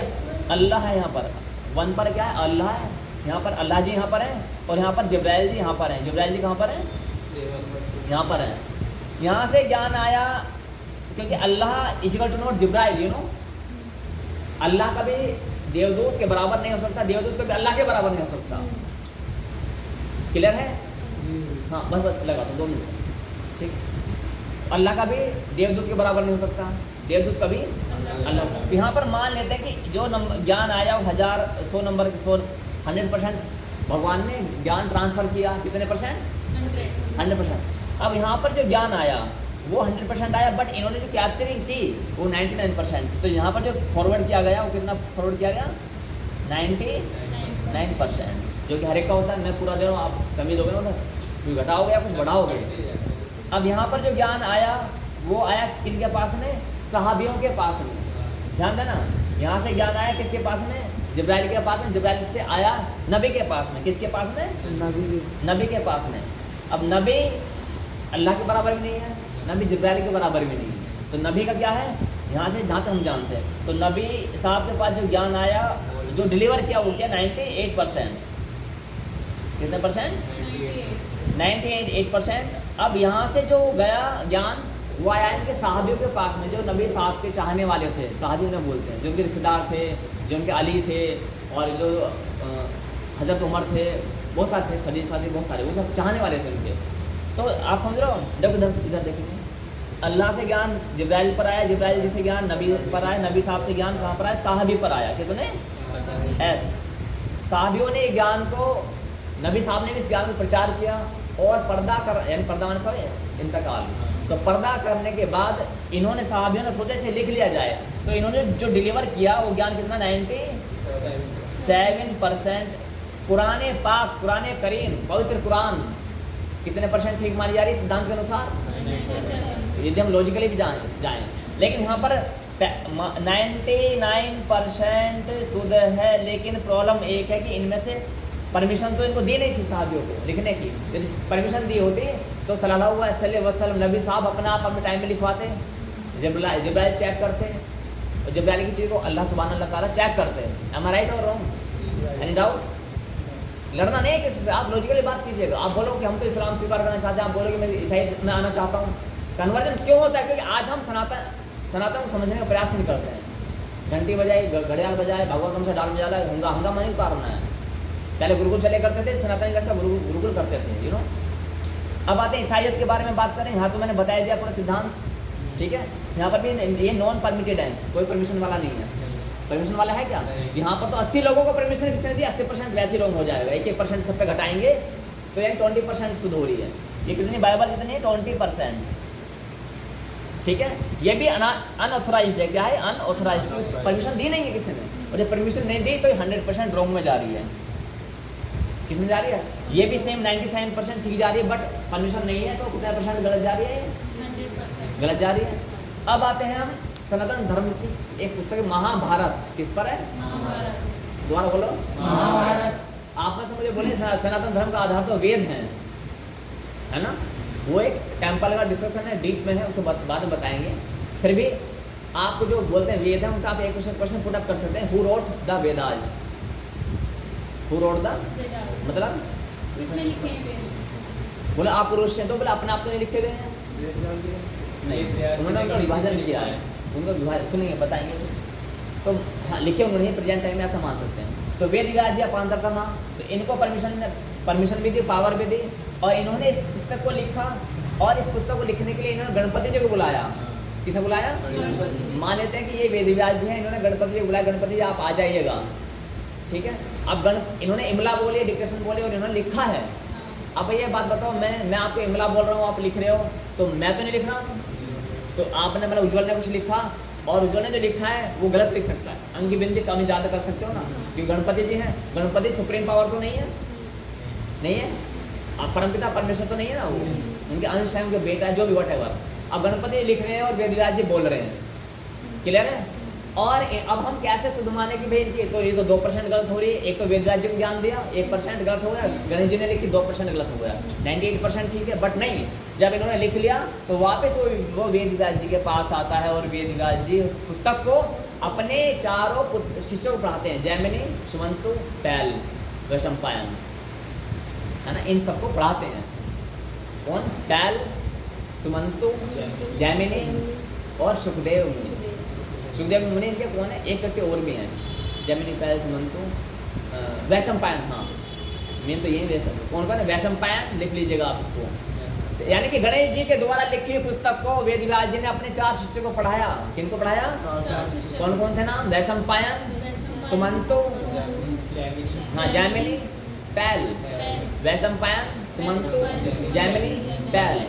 अल्लाह है। यहाँ पर 1 पर क्या है? अल्लाह है। यहाँ पर अल्लाह जी यहाँ पर है, और यहाँ पर जिब्राइल जी यहाँ पर हैं। जिब्राइल जी कहाँ पर हैं? यहाँ पर है। यहाँ से ज्ञान आया, क्योंकि अल्लाह इक्वल टू नॉट जिब्राइल, यू नो। अल्लाह कभी देवदूत के बराबर नहीं हो सकता, देवदूत कभी अल्लाह के बराबर नहीं हो सकता। क्लियर है? हाँ बस लगा दो 2 मिनट, ठीक। अल्लाह का भी देवदूत के बराबर नहीं हो सकता, देवदूत कभी अल्लाह का। यहाँ पर मान लेते हैं कि जो ज्ञान आया वो 100 नंबर 100% भगवान ने ज्ञान ट्रांसफ़र किया। कितने %? 100%। अब यहाँ पर जो ज्ञान आया वो 100% आया, बट इन्होंने जो कैप्चरिंग की वो 99%। तो यहाँ पर जो फॉरवर्ड किया गया वो कितना फॉरवर्ड किया गया? 99%, जो कि हर एक का होता है। मैं पूरा दे रहा हूँ, आप कमी दोगे ना, कुछ घटाओगे या कुछ बढ़ाओगे। अब यहाँ पर जो ज्ञान आया वो आया किनके पास में? सहाबियों के पास में। ध्यान देना, यहाँ से ज्ञान आया किसके पास में? जिब्राइल के पास में। जिब्राइल से आया नबी के पास में। किसके पास में? नबी के पास में। अब नबी अल्लाह के बराबर भी नहीं है, नबी जिब्राइल के बराबर भी नहीं है। तो नबी का क्या है यहाँ से, जहाँ तक हम जानते हैं, तो नबी साहब के पास जो ज्ञान आया, जो डिलीवर किया वो क्या? 98%। कितने %? 98%। अब यहाँ से जो गया ज्ञान वो आया इनके सहाबियों के पास में, जो नबी साहब के चाहने वाले थे, सहाबी उन्हें बोलते हैं, जो उनके रिश्तेदार थे, जो उनके अली थे, और जो हज़रत उमर थे, बहुत सारे थे, खदीजा थे, बहुत सारे, वो सब चाहने वाले थे उनके। तो आप समझ रहे हो? जब इधर देखेंगे, अल्लाह से ज्ञान जिब्राइल पर आया, जिब्राइल जी से ज्ञान नबी पर आया, नबी साहब से ज्ञान कहाँ पर आया? सहाबी पर आया। कितने? सहाबियों ने ज्ञान को, नबी साहब ने भी इस ज्ञान को प्रचार किया, और पर्दा कर, यानी पर्दा माने सॉरी इंतकाल। तो पर्दा करने के बाद इन्होंने, सहाबियों ने सोचा इसे लिख लिया जाए, तो इन्होंने जो डिलीवर किया वो ज्ञान कितना? 97%। कुरान पाक, कुरान करीम, पवित्र कुरान कितने % ठीक मानी जा रही है सिद्धांत के अनुसार? यदि हम लॉजिकली भी जाएं, लेकिन यहाँ पर 99% शुद्ध है। लेकिन प्रॉब्लम एक है कि इनमें से परमिशन तो इनको दी नहीं थी सहाबियों को लिखने की। यदि परमिशन दी होती तो सल्लल्लाहु अलैहि वसल्लम नबी साहब अपने टाइम में लिखवाते, जिब्राइल चेक करते, और जिब्राइल की चीज़ को अल्लाह सुब्हानहू व तआला चेक करते। एम आई राइट और रॉन्ग? Any doubt? लड़ना नहीं है किसी से, आप लॉजिकली बात कीजिएगा। आप बोलो कि हम तो इस्लाम स्वीकार करना चाहते हैं, आप बोलो कि मैं ईसाई में आना चाहता हूँ। कन्वर्जन क्यों होता है? क्योंकि आज हम सनातन को समझने का प्रयास नहीं करते हैं। घंटी बजाई, घड़ियाल बजाए, भगवा कम से डाल में ज़्यादा हंगामा नहीं उतारना है। पहले गुरुकुल चले करते थे, सनातन कैसा गुरुकुल करते थे, यू नो। अब आते हैं ईसाइयत के बारे में बात करें। यहाँ तो मैंने बताया दिया पूरा सिद्धांत, ठीक है। यहाँ पर भी ये नॉन परमिटेड है, कोई परमिशन वाला नहीं है। परमिशन वाला है क्या? यहाँ पर तो 80 लोगों को परमिशन किसने दी? 80% वैसे लोग हो जाएगा, 1% सब पे घटाएंगे तो यानी 20% शुद्ध हो रही है। ये कितनी बाइबल कितनी है? 20%, ठीक है। ये भी अनऑथोराइज्ड है। क्या है? अनऑथोराइज्ड, परमिशन दी नहीं है किसी ने। और जब परमिशन नहीं दी तो ये 100% रॉन्ग में जा रही है। किस में जा रही है? ये भी सेम 97% ठीक जा रही है, बट परमिशन नहीं है तो कितना % गलत जा रही है? 100%। गलत जा रही है। अब आते हैं हम सनातन धर्म की एक पुस्तक है महाभारत। किस पर है? महाभारत। दोबारा बोलो। महाभारत। आप में से मुझे बोले सनातन धर्म का आधार तो वेद है ना? वो एक टेम्पल का डिस्कशन है, डीप में है, उसको बाद में बताएंगे। फिर भी आपको जो बोलते हैं वेद है उनसे आप एक क्वेश्चन पुट अप कर सकते हैं, who wrote the Vedas? Who wrote the Vedas. मतलब किसने लिखे हैं वेद? बोले आप पुरुष हैं तो बोले अपने आप तो नहीं लिखे गए हैं, नहीं, उन्होंने उनका विभाजन किया है, उनका विभाजन सुनेंगे बताएंगे तो हाँ लिखे उन्होंने प्रेजेंट टाइम में ऐसा मान सकते हैं। तो वेद व्यास अपांतर का नाम, तो इनको परमिशन भी दी, पावर भी दी, और इन्होंने इस पुस्तक को लिखा, और इस पुस्तक को लिखने के लिए इन्होंने गणपति जी को बुलाया। किसे बुलाया? गणपति जी। मान लेते हैं कि ये वेद व्यास जी हैं, इन्होंने गणपति जी को बुलाया, गणपति जी आप आ जाइएगा, ठीक है। अब इन्होंने इमला बोली, डिक्टेशन बोली और इन्होंने लिखा है। हाँ। अब ये बात बताओ, मैं आपको इमला बोल रहा हूँ, आप लिख रहे हो, तो मैं तो नहीं लिख रहा, तो आपने मतलब उज्ज्वल ने कुछ लिखा, और उज्ज्वल ने जो लिखा है वो गलत लिख सकता है, अंक की बिंदी कम ज़्यादा कर सकते हो ना, क्योंकि गणपति जी हैं, गणपति सुप्रीम पावर तो नहीं है, नहीं है, आप परमपिता परमेश्वर तो नहीं है ना, वो उनके अंश है, उनके बेटा है, जो भी वट। अब गणपति लिख रहे हैं और वेदव्यास जी बोल रहे हैं, क्लियर है। और अब हम कैसे शुद्ध माने कि भाई इनकी तो ये तो 2% गलत हो रही है, एक तो वेदव्यास जी को ज्ञान दिया 1% गलत हो गया, गणेश जी ने लिखी 2% गलत हो गया, 98% ठीक है। बट नहीं, जब इन्होंने लिख लिया तो वापस वो वेदव्यास जी के पास आता है, और वेदव्यास जी उस पुस्तक को अपने चारों शिष्यों को पढ़ाते हैं, जैमिनी, सुमंतु, पैल, वैशंपायन, है ना, इन सबको पढ़ाते हैं। कौन? पैल, सुमंतु, जैमिनी और सुखदेव मुनि। सुखदेव मुनि इनके कौन है? एक करके और भी हैं, जैमिनी, पैल, सुमंतु, वैशंपायन। हाँ, मेन तो यही वैशंपायन। कौन है? वैशंपायन लिख लीजिएगा आप इसको। यानी कि गणेश जी के द्वारा लिखी पुस्तक को वेदव्यास जी ने अपने 4 शिष्यों को पढ़ाया। किनको पढ़ाया? कौन कौन थे नाम? वैशंपायन, सुमंतु, हाँ जैमिनी, पैल, वैशंपायन, सुमंतु, जैमिनी, पैल।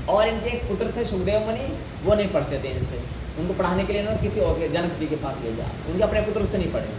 और इनके एक पुत्र थे सुखदेव मुनि, वो नहीं पढ़ते थे इनसे, उनको पढ़ाने के लिए इन्होंने किसी और के जनक जी के पास ले जाया, उनके अपने पुत्र उससे नहीं पढ़े।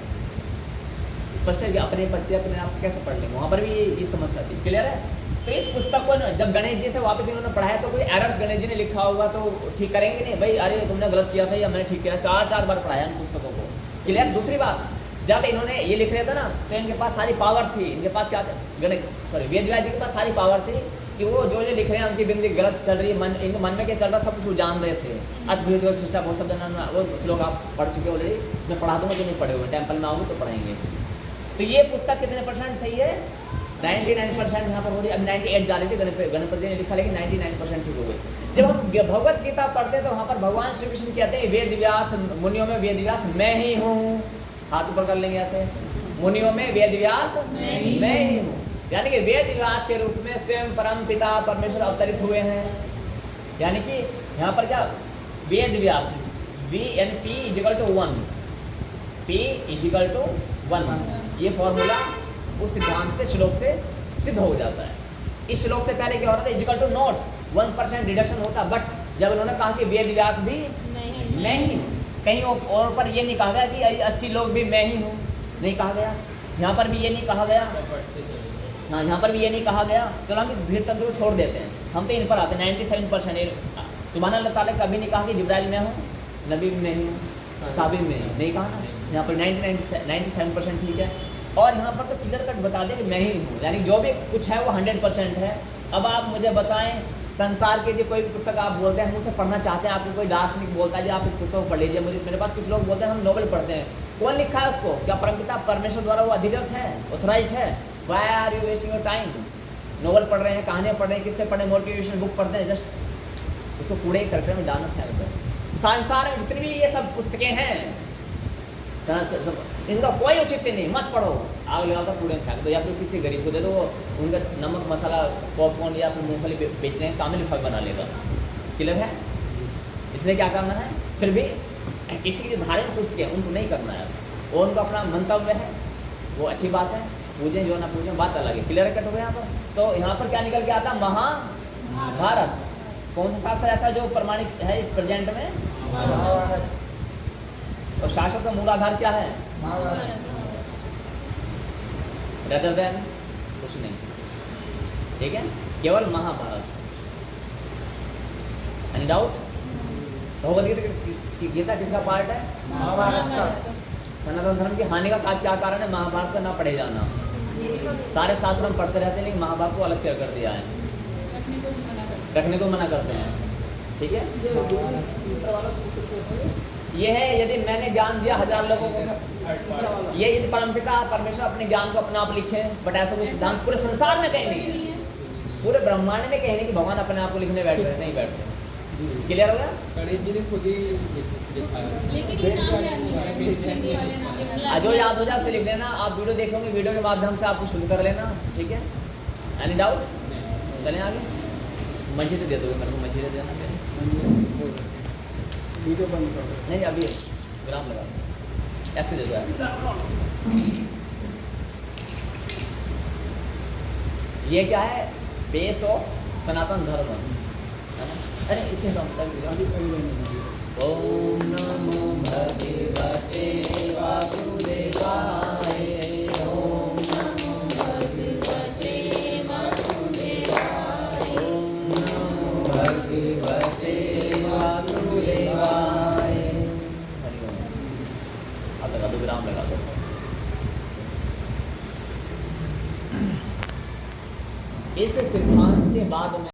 स्पष्ट है कि अपने बच्चे अपने आप से कैसे पढ़ लेंगे, वहाँ पर भी ये समस्या थी। क्लियर है। तो इस पुस्तक को जब गणेश जी से वापस इन्होंने पढ़ाया तो कोई एरर्स गणेश जी ने लिखा होगा तो ठीक करेंगे नहीं, भाई अरे तुमने गलत किया था या मैंने ठीक किया। 4 बार पढ़ाया इन पुस्तकों को। क्लियर। दूसरी बात, जब इन्होंने ये लिख रहे थे ना तो इनके पास सारी पावर थी। इनके पास क्या था? वेदव्यास जी के पास सारी पावर थी कि वो जो लिख रहे हैं उनकी बिंदी गलत चल रही है, मन इनके मन में क्या चल रहा सब कुछ वो जान रहे थे। अद्भुत जो शिक्षा बहुत शब्द वो श्लोक आप पढ़ चुके ऑलरेडी, मैं पढ़ा दूंगा, तो नहीं पढ़े हुए, टेम्पल में आओगे तो पढ़ेंगे। तो ये पुस्तक कितने % सही है? 99% यहाँ पर हो रही है। अब 98 जा रही थी, गणपति जी ने लिखा, लेकिन 99% ठीक हो गई। जब हम भगवत गीता पढ़ते हैं तो वहाँ पर भगवान श्री कृष्ण कहते हैं वेदव्यास, मुनियों में वेदव्यास मैं ही हूँ। हाथ ऊपर कर लेंगे ऐसे, मुनियों में वेदव्यास मैं ही हूँ। यानी कि वेदव्यास के रूप में स्वयं परम पिता परमेश्वर अवतरित हुए हैं। यानी कि यहाँ पर क्या वेदव्यास, V यानी P = 1, P = 1, ये फॉर्मूला उस सिद्धांत से श्लोक से सिद्ध हो जाता है। इस श्लोक से पहले क्या हो रहा था? इक्वल टू 1% रिडक्शन होता, बट जब उन्होंने कहा कि वेदव्यास भी मैं ही हूँ, कहीं और पर ये नहीं कहा गया कि 80 लोग भी मैं ही हूँ, नहीं कहा गया। यहाँ पर भी ये नहीं कहा गया, हाँ यहाँ पर भी ये नहीं कहा गया। चलो हम इस भीड़ तंत्र को छोड़ देते हैं, हम तो इन पर आते हैं। 97% सुभान अल्लाह ताला कभी नहीं कहा कि जिब्राइल में हूँ, नबी में हूँ, साबिर में नहीं कहा ना। यहाँ पर 97% ठीक है। और यहाँ पर तो क्लियर कट बता दें कि मैं ही हूँ, यानी जो भी कुछ है वो 100% है। अब आप मुझे बताएं, संसार के लिए कोई भी पुस्तक आप बोलते हैं हम उसे पढ़ना चाहते हैं, आपको कोई दार्शनिक बोलता है जी आप इस पुस्तक को पढ़ लीजिए, मुझे मेरे पास कुछ लोग बोलते हैं हम नोवेल पढ़ते हैं, कौन लिखा है उसको? क्या परमपिता परमेश्वर द्वारा वो अधिकृत है, ऑथराइज्ड है? Why are you wasting your time? Novel पढ़ रहे हैं, कहानियाँ पढ़ रहे हैं, किससे पढ़े? मोटिवेशनल बुक पढ़ते हैं, जस्ट उसको कूड़े करके में डालना फेंक दो। संसार में जितनी भी ये सब पुस्तकें हैं इनका कोई औचित्य नहीं, मत पढ़ो, आग लगाकर कूड़े में फेंक दो, या फिर किसी गरीब को दे दो, उनका नमक मसाला पॉपकॉर्न या फिर मूंगफली बेचने हैं, कामिल फल बना लेगा। क्लियर है? इसलिए क्या करना है? फिर भी किसी की जो धार्मिक पुस्तकें हैं उनको नहीं करना है ऐसा, वो उनका अपना मंतव्य है, वो अच्छी बात है, पूजें जो ना पूजें बात अलग है। क्लियर कट हो गया यहाँ पर? तो यहाँ पर क्या निकल के आता? महाभारत। कौन सा शास्त्र ऐसा जो प्रमाणित है प्रेजेंट में? और शास्त्र का मूल आधार क्या है? rather than कुछ नहीं, ठीक है, केवल महाभारत। Any doubt? भगवद गीता किसका पार्ट है? सनातन धर्म की हानि का क्या कारण है? महाभारत का ना पढ़े जाना। सारे शास्त्र हम पढ़ते रहते हैं लेकिन महाभारत को अलग कर दिया है, रखने को मना करते हैं, ठीक है। तीसरा वाला सूत्र क्या है? ये है यदि मैंने ज्ञान दिया 1000 लोगों को, ये यदि परमपिता परमेश्वर अपने ज्ञान को अपने आप लिखे, बट ऐसा कोई सिद्धांत पूरे संसार में कहीं नहीं है, पूरे ब्रह्मांड में कहीं नहीं कि भगवान अपने आप को लिखने बैठ रहे, नहीं बैठते। क्लियर हो गया? गणेश जी ने खुद ही लिखा है। लेकिन ये नाम याद नहीं है, मुस्लिम्स वाले नाम याद नहीं है। जो याद हो जाए उसे लिख लेना। आप वीडियो देखोगे, वीडियो के माध्यम से आपको शुरू कर लेना, ठीक है। Any doubt? चलें आगे। मस्जिद दे दोगे मेरे को, मस्जिद दे देना पहले। वीडियो बंद करो। नहीं अभी विराम लगा, ऐसे दे दो ऐसे। ये क्या है? बेस ऑफ सनातन धर्म, है ना? अरे इसे तो ओम नमो भगवते वासुदेवाय, ओम नमो भगवते वासुदेवाय, ओम नमो भगवते वासुदेवाय। हरि ओम। अब लगा दो, विराम लगा दो। इस सिद्धांत के बाद में